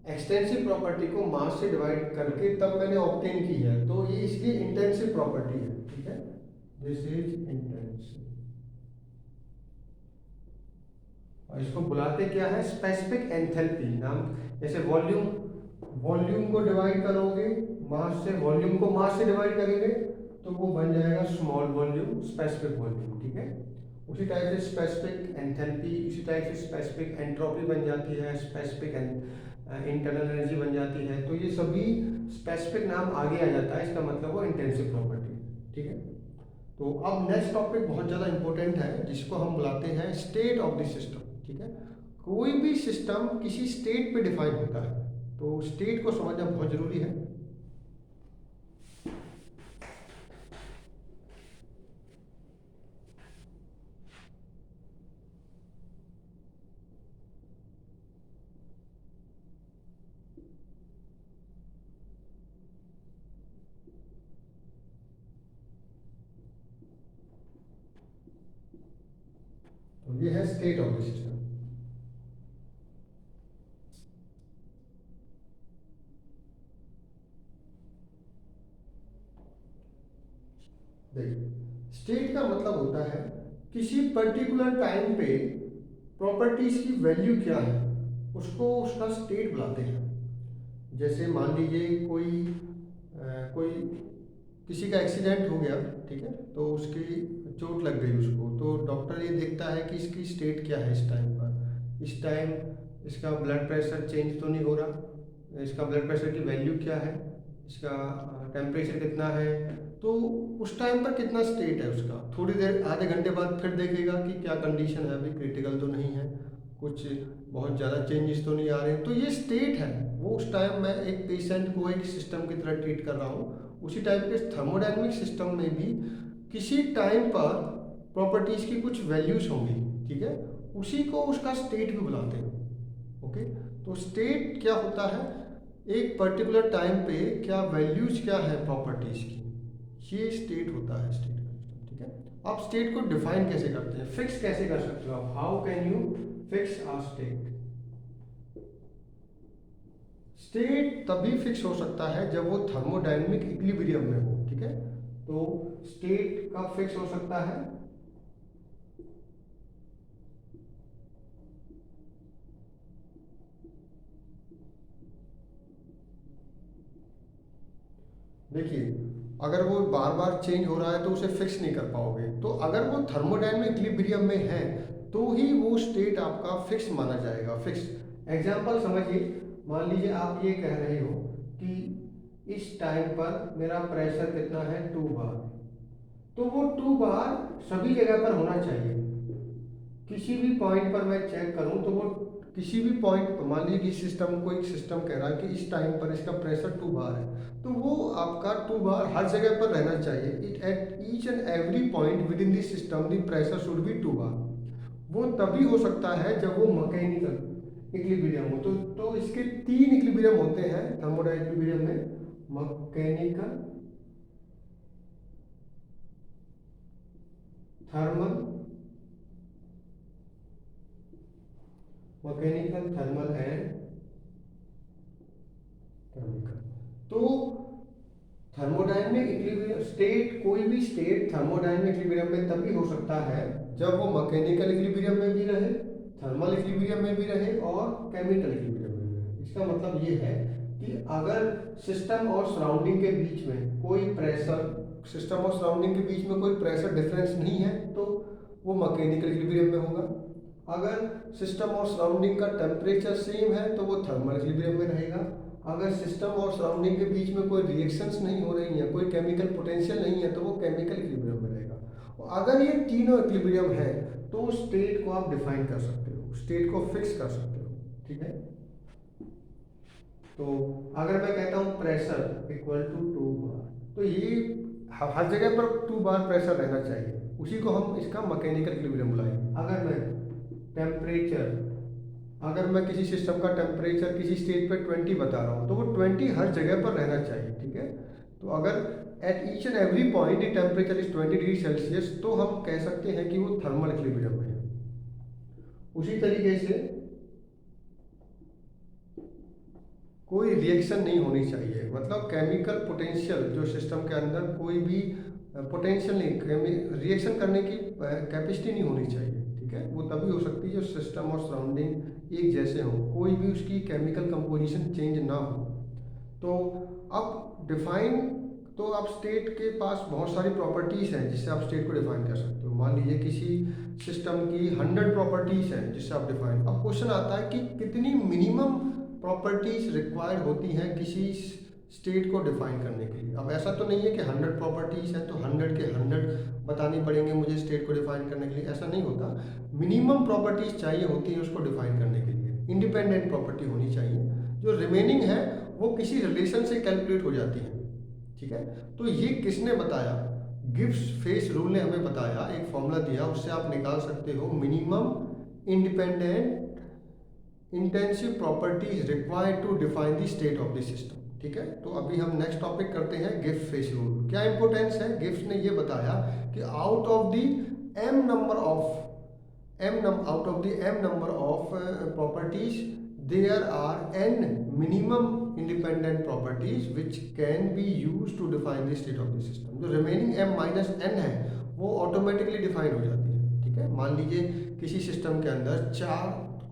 एक्सटेंसिव प्रॉपर्टी को मास से डिवाइड करके तब मैंने ऑब्टेन की है, तो ये इसकी इंटेंसिव प्रॉपर्टी है, ठीक है। दिस इज इंटेंसिव, और इसको बुलाते क्या है, स्पेसिफिक एंथैल्पी। नाम जैसे वॉल्यूम को डिवाइड करोगे मास से, वॉल्यूम को मास से डिवाइड करेंगे तो वो बन जाएगा स्मॉल वॉल्यूम, स्पेसिफिक वॉल्यूम, ठीक है। उसी टाइप से स्पेसिफिक एंथैल्पी, उसी टाइप से स्पेसिफिक एंट्रोपी बन जाती है, स्पेसिफिक इंटरनल एनर्जी बन जाती है। तो ये सभी स्पेसिफिक नाम आगे आ जाता है, इसका मतलब वो इंटेंसिव प्रॉपर्टी, ठीक है। तो अब नेक्स्ट टॉपिक बहुत ज़्यादा इंपॉर्टेंट है, जिसको हम बुलाते हैं स्टेट ऑफ द सिस्टम, ठीक है। कोई भी सिस्टम किसी स्टेट पे डिफाइन होता है, तो स्टेट को समझना बहुत जरूरी है। तो ये है स्टेट ऑफ द सिस्टम। देखिए, स्टेट का मतलब होता है किसी पर्टिकुलर टाइम पे प्रॉपर्टीज की वैल्यू क्या है, उसको उसका स्टेट बुलाते हैं। जैसे मान लीजिए कोई किसी का एक्सीडेंट हो गया, ठीक है, तो उसकी चोट लग गई उसको, तो डॉक्टर ये देखता है कि इसकी स्टेट क्या है इस टाइम पर। इस टाइम इसका ब्लड प्रेशर चेंज तो नहीं हो रहा, इसका ब्लड प्रेशर की वैल्यू क्या है, इसका टेम्परेचर कितना है, तो उस टाइम पर कितना स्टेट है उसका। थोड़ी देर, आधे घंटे बाद फिर देखेगा कि क्या कंडीशन है, अभी क्रिटिकल तो नहीं है, कुछ बहुत ज़्यादा चेंजेस तो नहीं आ रहे। तो ये स्टेट है, वो उस टाइम मैं एक पेशेंट को एक सिस्टम की तरह ट्रीट कर रहा हूँ। उसी टाइप के थर्मोडायनेमिक सिस्टम में भी किसी टाइम पर प्रॉपर्टीज की कुछ वैल्यूज होंगी, ठीक है, उसी को उसका स्टेट भी बुलाते हैं। ओके, तो स्टेट क्या होता है, एक पर्टिकुलर टाइम पे क्या वैल्यूज क्या है प्रॉपर्टीज की, ये स्टेट होता है, स्टेट का सिस्टम, ठीक है। आप स्टेट को डिफाइन कैसे करते हैं, फिक्स कैसे कर सकते हो आप, how can you fix a state. State तभी फिक्स हो सकता है जब वो थर्मोडायनेमिक इक्विलिब्रियम में हो, ठीक है। तो स्टेट कब फिक्स हो सकता है, देखिए, अगर वो बार बार चेंज हो रहा है तो उसे फिक्स नहीं कर पाओगे। तो अगर वो थर्मोडायनेमिक इक्विलिब्रियम में है तो ही वो स्टेट आपका फिक्स माना जाएगा, फिक्स। एग्जांपल समझिए, मान लीजिए आप ये कह रहे हो कि इस टाइम पर मेरा प्रेशर कितना है, 2 बार, तो वो 2 बार सभी जगह पर होना चाहिए। किसी भी पॉइंट पर मैं चेक करूं तो वो किसी भी पॉइंट पर, मान लीजिए कि सिस्टम, कोई सिस्टम कह रहा है कि इस टाइम पर इसका प्रेशर 2 बार है, तो वो आपका 2 बार हर जगह पर रहना चाहिए। It at each and every point with in this system the pressure should be 2 बार। वो तभी हो सकता है जब वो मैकेनिकल इक्विलिब्रियम हो। तो इसके 3 इक्विलिब्रियम होते हैं थर्मोडायनेमिक इक्विलिब्रियम में, mechanical, thermal, mechanical, thermal and state, कोई भी स्टेट थर्मोडायनेमिक इक्विलिब्रियम में तभी हो सकता है जब वो मैकेनिकल इक्विलिब्रियम में भी रहे, थर्मल इक्विलिब्रियम में भी रहे और केमिकल इक्विलिब्रियम में भी रहे। इसका मतलब ये है कि अगर सिस्टम और सराउंडिंग के बीच में कोई प्रेशर, सिस्टम और सराउंडिंग के बीच में कोई प्रेशर डिफरेंस नहीं है तो वो मैकेनिकल इक्विलिब्रियम में होगा। अगर सिस्टम और सराउंडिंग का टेम्परेचर सेम है तो वो थर्मल इक्विलिब्रियम में रहेगा। अगर सिस्टम और सराउंडिंग के बीच में कोई रिएक्शंस नहीं हो रही हैं, कोई केमिकल पोटेंशियल नहीं है तो वो केमिकल इक्विलिब्रियम में रहेगा। और अगर ये तीनों इक्विलिब्रियम है तो स्टेट को आप डिफाइन कर सकते हो, स्टेट को फिक्स कर सकते हो, ठीक है। तो अगर मैं कहता हूँ प्रेशर इक्वल टू 2 बार, तो ये हर जगह पर 2 बार प्रेशर रहना चाहिए, उसी को हम इसका मैकेनिकल इक्विलिब्रियम बुलाएंगे। अगर मैं टेम्परेचर, अगर मैं किसी सिस्टम का टेम्परेचर किसी स्टेज पे 20 बता रहा हूँ तो वो 20 हर जगह पर रहना चाहिए, ठीक है। तो अगर at each and every point the temperature is 20 degree Celsius तो हम कह सकते हैं कि वो थर्मल इक्विलिब्रियम में है। उसी तरीके से कोई रिएक्शन नहीं होनी चाहिए, मतलब केमिकल पोटेंशियल जो सिस्टम के अंदर कोई भी पोटेंशियल नहीं, रिएक्शन करने की कैपेसिटी नहीं होनी चाहिए, ठीक है। वो तभी हो सकती है जो सिस्टम और सराउंडिंग एक जैसे हों, कोई भी उसकी केमिकल कंपोजिशन चेंज ना हो। तो अब डिफाइन, तो अब स्टेट के पास बहुत सारी प्रॉपर्टीज़ हैं जिससे आप स्टेट को डिफाइन कर सकते हो। मान लीजिए किसी सिस्टम की 100 प्रॉपर्टीज़ हैं जिससे आप डिफाइन, अब क्वेश्चन आता है कि कितनी मिनिमम प्रॉपर्टीज रिक्वायर्ड होती हैं किसी स्टेट को डिफाइन करने के लिए। अब ऐसा तो नहीं है कि 100 प्रॉपर्टीज हैं तो 100 के 100 बतानी पड़ेंगे मुझे स्टेट को डिफाइन करने के लिए, ऐसा नहीं होता। मिनिमम प्रॉपर्टीज चाहिए होती है उसको डिफाइन करने के लिए, इंडिपेंडेंट प्रॉपर्टी होनी चाहिए, जो रिमेनिंग है वो किसी रिलेशन से कैलकुलेट हो जाती है, ठीक है। तो ये किसने बताया? गिब्स फेस रूल ने हमें बताया, एक फॉर्मूला दिया, उससे आप निकाल सकते हो minimum independent intensive properties required to define the state of the system, ठीक है। तो अभी हम नेक्स्ट टॉपिक करते हैं गिब्स फेस रूल। क्या इंपॉर्टेंस है? गिब्स ने ये बताया कि out of the m number of properties there are n minimum independent properties which can be use to define the state of the system. जो remaining m minus n है वो automatically define हो जाती है, ठीक है। मान लीजिए किसी सिस्टम के अंदर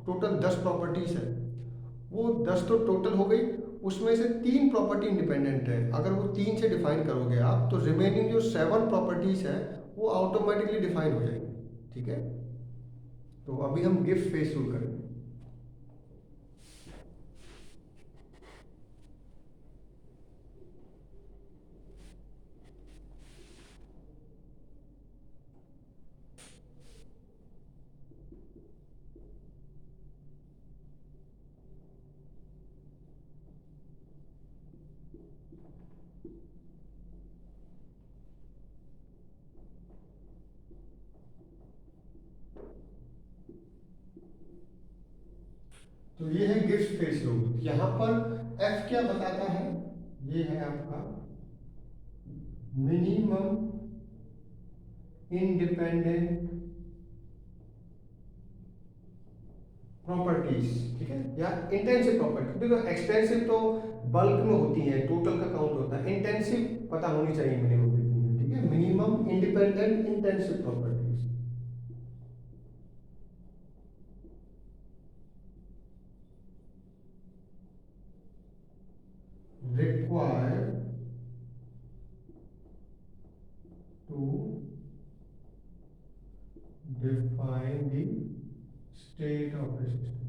टोटल 10 प्रॉपर्टीज है, वो 10 तो टोटल हो गई, उसमें से 3 प्रॉपर्टी इंडिपेंडेंट है। अगर वो 3 से डिफाइन करोगे आप तो रिमेनिंग जो 7 प्रॉपर्टीज है वो ऑटोमेटिकली डिफाइन हो जाएंगे, ठीक है। तो अभी हम गिब्स फेस रूल करेंगे। तो ये है गिब्स फेस रूल। यहाँ पर F क्या बताता है? ये है आपका मिनिमम इंडिपेंडेंट प्रॉपर्टीज, ठीक है, या इंटेंसिव प्रॉपर्टी। देखो एक्सटेंसिव तो बल्क में होती है, टोटल का काउंट होता है, इंटेंसिव पता होनी चाहिए मिनिमम कितनी है, ठीक है। Minimum independent intensive properties required to define the state of the system।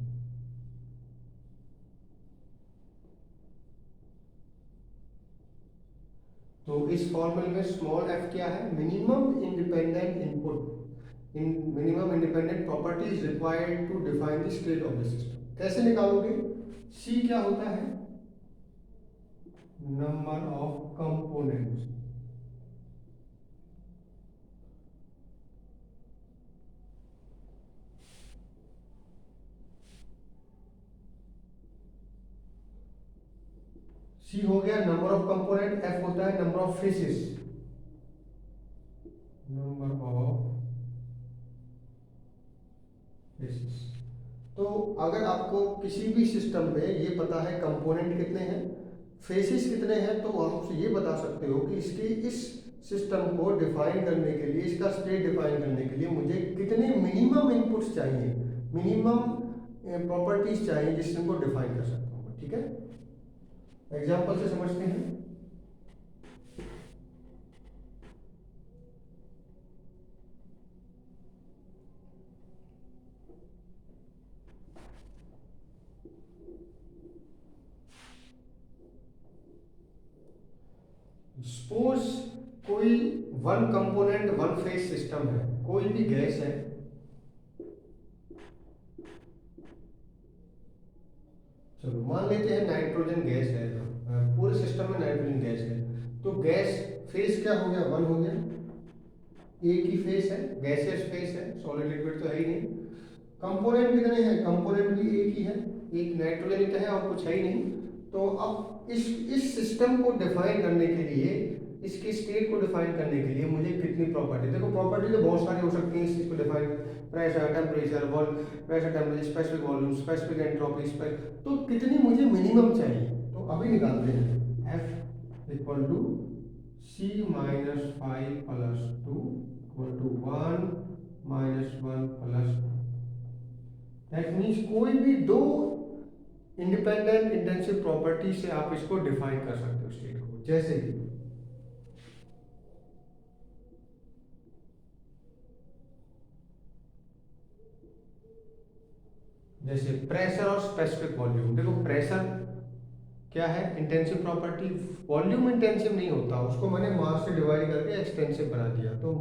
तो इस फॉर्मूले में स्मॉल f क्या है? Minimum independent input in minimum independent properties required to define the state of the system. कैसे निकालोगे? c क्या होता है? नंबर ऑफ कंपोनेंट्स, C हो गया नंबर ऑफ कंपोनेंट, F होता है number of faces, number of faces. तो अगर आपको किसी भी सिस्टम में ये पता है कंपोनेंट कितने हैं, फेसेस कितने हैं, तो आप ये बता सकते हो कि इसकी इस सिस्टम को डिफाइन करने के लिए, इसका स्टेट डिफाइन करने के लिए मुझे कितने मिनिमम इनपुट्स चाहिए, मिनिमम प्रॉपर्टीज चाहिए जिससे को डिफाइन कर सकता हूँ। ठीक है, एग्जांपल से समझते हैं। सपोज कोई one component one phase system है, कोई भी गैस है, चलो मान लेते हैं नाइट्रोजन गैस है, पूरे सिस्टम में नाइट्रोजन गैस है, तो गैस फेज क्या हो गया, वन हो गया, एक ही फेज है, गैसियस फेज है, सॉलिड लिक्विड तो है ही नहीं। कंपोनेंट कितने हैं, कंपोनेंट भी एक ही है, एक नाइट्रोजन ही तो है और कुछ है ही नहीं। तो अब इस सिस्टम को डिफाइन करने के लिए, इसके स्टेट को डिफाइन करने के लिए मुझे कितनी प्रॉपर्टी, देखो प्रॉपर्टी तो बहुत सारी हो सकती है इस चीज को define, pressure, temperature, pressure, temperature, specific volume, specific entropy, तो कितनी मुझे मिनिमम चाहिए, तो अभी निकालते हैं। F equal to C minus 5 plus 2 equal to 1 minus 1 plus 2। That means कोई भी दो इंडिपेंडेंट इंटेंसिव प्रॉपर्टी से आप इसको डिफाइन कर सकते हो स्टेट को, जैसे कि प्रेशर और स्पेसिफिक वॉल्यूम। देखो प्रेशर क्या है, इंटेंसिव प्रॉपर्टी, वॉल्यूम इंटेंसिव नहीं होता, उसको मैंने मास से डिवाइड करके एक्सटेंसिव बना दिया। तो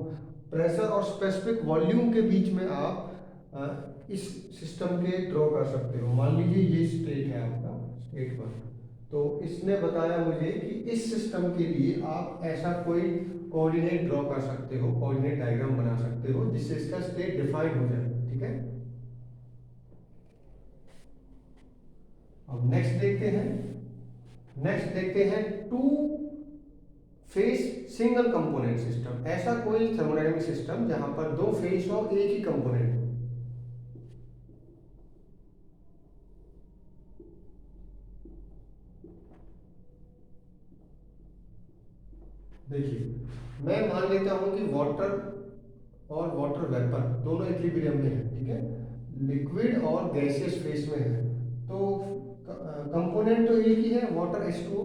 प्रेशर और स्पेसिफिक वॉल्यूम के बीच में आप इस सिस्टम के ड्रॉ कर सकते हो। मान लीजिए ये स्टेट है आपका, स्टेट 1, तो इसने बताया मुझे कि इस सिस्टम के लिए आप ऐसा कोई कोऑर्डिनेट ड्रॉ कर सकते हो, कोऑर्डिनेट डायग्राम बना सकते हो जिससे इसका स्टेट डिफाइन हो जाए। ठीक है, अब नेक्स्ट देखते हैं two phase single component system. ऐसा कोई थर्मोडायनेमिक सिस्टम जहां पर दो फेस हो, एक ही कंपोनेंट हो। देखिए मैं मान लेता हूं कि वाटर और वाटर वेपर दोनों इक्विलिब्रियम में है। ठीक है, लिक्विड और गैसियस फेस में है, तो कंपोनेंट तो एक ही है, वाटर H2O,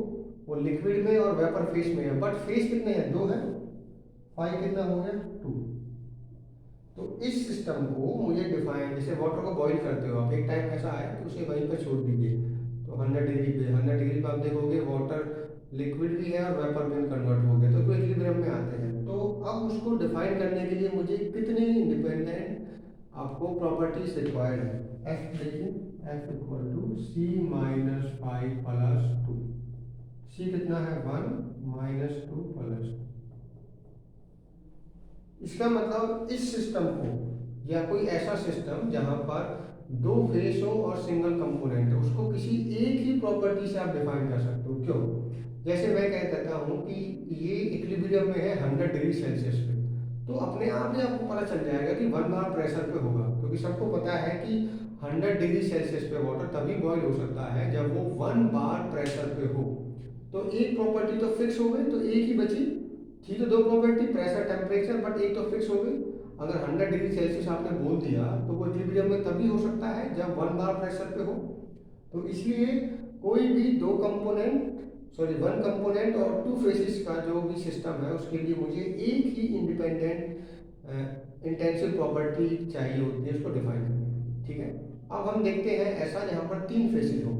वो लिक्विड में और वेपर फेस में है, बट फेस कितने हैं, दो है, 5 कितना हो गया, 2। तो इस सिस्टम को मुझे डिफाइन, जैसे वाटर को बॉईल करते हो आप, एक टाइम ऐसा आया कि उसे वहीं पर छोड़ दीजिए, तो 100 डिग्री पे, 100 डिग्री पे आप देखोगे वाटर लिक्विड भी है और वेपर में कन्वर्ट हो गया, तो इक्विलिब्रियम में आते हैं। तो अब उसको डिफाइन करने के लिए मुझे कितने इंडिपेंडेंट आपको प्रॉपर्टीज रिक्वायर्ड है। एफ देखिए, F equal to C minus 5 plus 2, C कितना है, 1 माइनस 2 प्लस 2। इसका मतलब इस सिस्टम को, या कोई ऐसा सिस्टम जहां पर दो फेस हो और सिंगल कंपोनेंट हो, उसको किसी एक ही प्रॉपर्टी से आप डिफाइन कर सकते हो। क्यों, जैसे मैं कह देता हूं कि ये इक्विलिब्रियम में है 100 डिग्री सेल्सियस पे, तो अपने आप ही आपको पता चल जाएगा कि 1 बार प्रेशर पे होगा, क्योंकि सबको पता है कि 100 डिग्री सेल्सियस पे वाटर तभी बॉयल हो सकता है जब वो 1 बार प्रेशर पे हो। तो एक प्रॉपर्टी तो फिक्स हो गई, तो एक ही बची थी, तो दो प्रॉपर्टी, प्रेशर, टेम्परेचर, बट एक तो फिक्स हो गई। अगर 100 डिग्री सेल्सियस आपने बोल दिया तो वो इक्विलिब्रियम में तभी हो सकता है जब 1 बार प्रेशर पे हो। तो इसलिए कोई भी दो कंपोनेंट, सॉरी वन कंपोनेंट और टू फेसेस का जो भी सिस्टम है, उसके लिए मुझे एक ही इंडिपेंडेंट इंटेंसिव प्रॉपर्टी चाहिए होती है उसको डिफाइन करने के लिए। ठीक है, अब हम देखते हैं ऐसा जहां पर 3 फेसेस हो।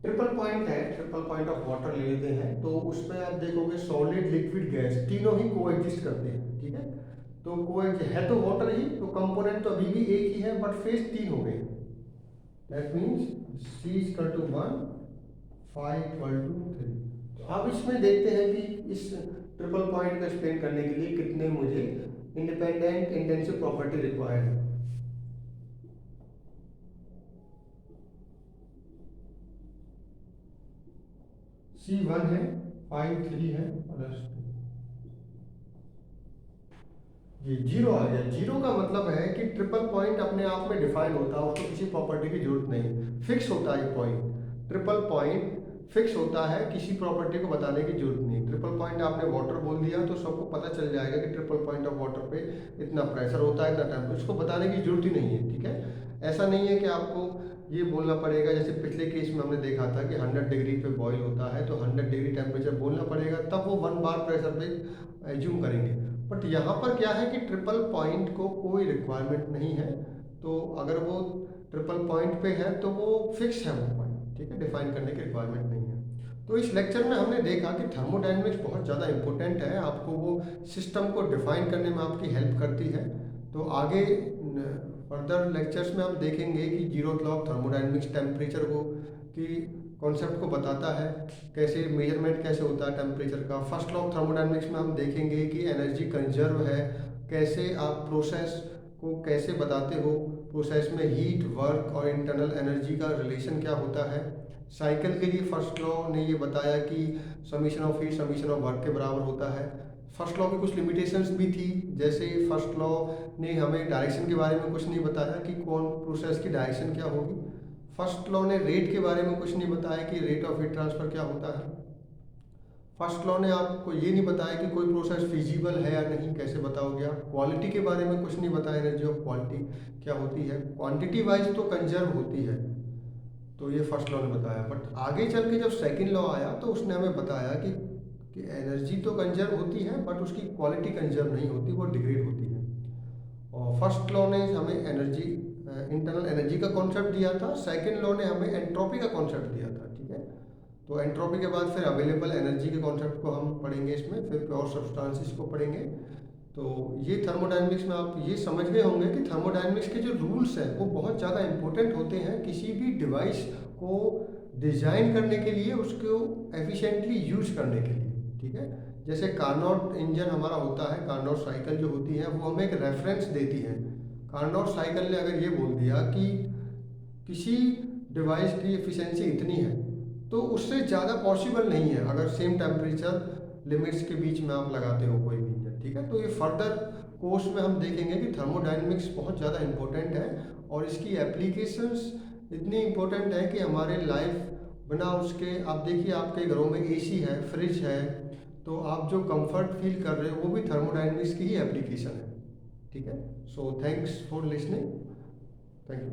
ट्रिपल पॉइंट है, ट्रिपल पॉइंट ऑफ वाटर ले लेते हैं, तो उसमें आप देखोगे सॉलिड, लिक्विड, गैस तीनों ही कोएग्जिस्ट करते हैं। ठीक है, तो कोएग्जिस्ट है तो वाटर ही, तो कंपोनेंट तो अभी भी एक ही है, बट फेस 3 हो गए। That means C equal to 1, phi equal to 3। तो अब इसमें देखते हैं कि इस ट्रिपल पॉइंट को एक्सप्लेन करने के लिए कितने मुझे इंडिपेंडेंट इंटेंसिव प्रॉपर्टी रिक्वायर्ड है। C1 है, फाइव 3 है प्लस 2। ये जीरो आ गया। जीरो का मतलब है कि ट्रिपल पॉइंट अपने आप में डिफाइन होता है, उसको किसी प्रॉपर्टी की जरूरत नहीं, फिक्स होता है पॉइंट। ट्रिपल पॉइंट फिक्स होता है, किसी प्रॉपर्टी को बताने की जरूरत नहीं। ट्रिपल पॉइंट आपने वाटर बोल दिया तो सबको पता चल जाएगा कि ट्रिपल पॉइंट ऑफ वाटर पे इतना प्रेशर होता है, इतना टेम्परेचर, उसको बताने की जरूरत ही नहीं है। ठीक है, ऐसा नहीं है कि आपको ये बोलना पड़ेगा। जैसे पिछले केस में हमने देखा था कि 100 डिग्री पे बॉईल होता है तो 100 डिग्री टेम्परेचर बोलना पड़ेगा, तब वो 1 बार प्रेशर पे एज्यूम करेंगे। बट यहाँ पर क्या है कि ट्रिपल पॉइंट को कोई रिक्वायरमेंट नहीं है, तो अगर वो ट्रिपल पॉइंट पे है तो वो फिक्स है वो पॉइंट। ठीक है, डिफाइन करने की रिक्वायरमेंट नहीं है। तो इस लेक्चर में हमने देखा कि थर्मोडायनेमिक्स बहुत ज़्यादा इंपॉर्टेंट है, आपको वो सिस्टम को डिफाइन करने में आपकी हेल्प करती है। तो आगे फर्दर लेक्चर्स में हम देखेंगे कि zeroth law of thermodynamics temperature को कि कॉन्सेप्ट को बताता है, कैसे मेजरमेंट कैसे होता है टेम्परेचर का। फर्स्ट लॉ ऑफ थर्मोडायनेमिक्स में हम देखेंगे कि एनर्जी कंजर्व है, कैसे आप प्रोसेस को कैसे बताते हो, प्रोसेस में हीट, वर्क और इंटरनल एनर्जी का रिलेशन क्या होता है। साइकिल के लिए फर्स्ट लॉ ने ये बताया कि summation of heat summation of work के बराबर होता है। फर्स्ट लॉ की कुछ लिमिटेशंस भी थी, जैसे फर्स्ट लॉ ने हमें डायरेक्शन के बारे में कुछ नहीं बताया कि कौन प्रोसेस की डायरेक्शन क्या होगी। फर्स्ट लॉ ने रेट के बारे में कुछ नहीं बताया कि रेट ऑफ हीट ट्रांसफर क्या होता है। फर्स्ट लॉ ने आपको ये नहीं बताया कि कोई प्रोसेस फिजिबल है या नहीं, कैसे बताओगे आप। क्वालिटी के बारे में कुछ नहीं बताया, एनर्जी ऑफ क्वालिटी क्या होती है। क्वांटिटी वाइज तो कंजर्व होती है, तो ये फर्स्ट लॉ ने बताया। बट आगे चल के जब सेकंड लॉ आया तो उसने हमें बताया कि एनर्जी तो कंजर्व होती है बट उसकी क्वालिटी कंजर्व नहीं होती, वो डिग्रेड होती है। और फर्स्ट लॉ ने हमें एनर्जी इंटरनल एनर्जी का कॉन्सेप्ट दिया था, सेकंड लॉ ने हमें एंट्रोपी का कॉन्सेप्ट दिया था। ठीक है, तो एंट्रोपी के बाद फिर अवेलेबल एनर्जी के कॉन्सेप्ट को हम पढ़ेंगे इसमें, फिर प्योर सब्सटेंसेस को पढ़ेंगे। तो ये थर्मोडायनेमिक्स में आप ये समझ गए होंगे कि थर्मोडायनेमिक्स के जो रूल्स हैं वो बहुत ज़्यादा इंपॉर्टेंट होते हैं किसी भी डिवाइस को डिज़ाइन करने के लिए, उसको एफिशिएंटली यूज करने के लिए। ठीक है, जैसे कार्नोट इंजन हमारा होता है, कार्नोट साइकिल जो होती है वो हमें एक रेफरेंस देती है। कार्नोट साइकिल ने अगर ये बोल दिया कि किसी डिवाइस की एफिशिएंसी इतनी है, तो उससे ज़्यादा पॉसिबल नहीं है अगर सेम टेम्परेचर लिमिट्स के बीच में आप लगाते हो कोई भी इंजन। ठीक है, तो ये फर्दर कोर्स में हम देखेंगे कि थर्मोडायनेमिक्स बहुत ज़्यादा इंपॉर्टेंट है और इसकी एप्लीकेशंस इतनी इंपॉर्टेंट है कि हमारे लाइफ बिना उसके, आप देखिए आपके घरों में एसी है, फ्रिज है, तो आप जो कंफर्ट फील कर रहे हो वो भी थर्मोडायनेमिक्स की ही एप्लीकेशन है। ठीक है, so thanks for listening, thank you.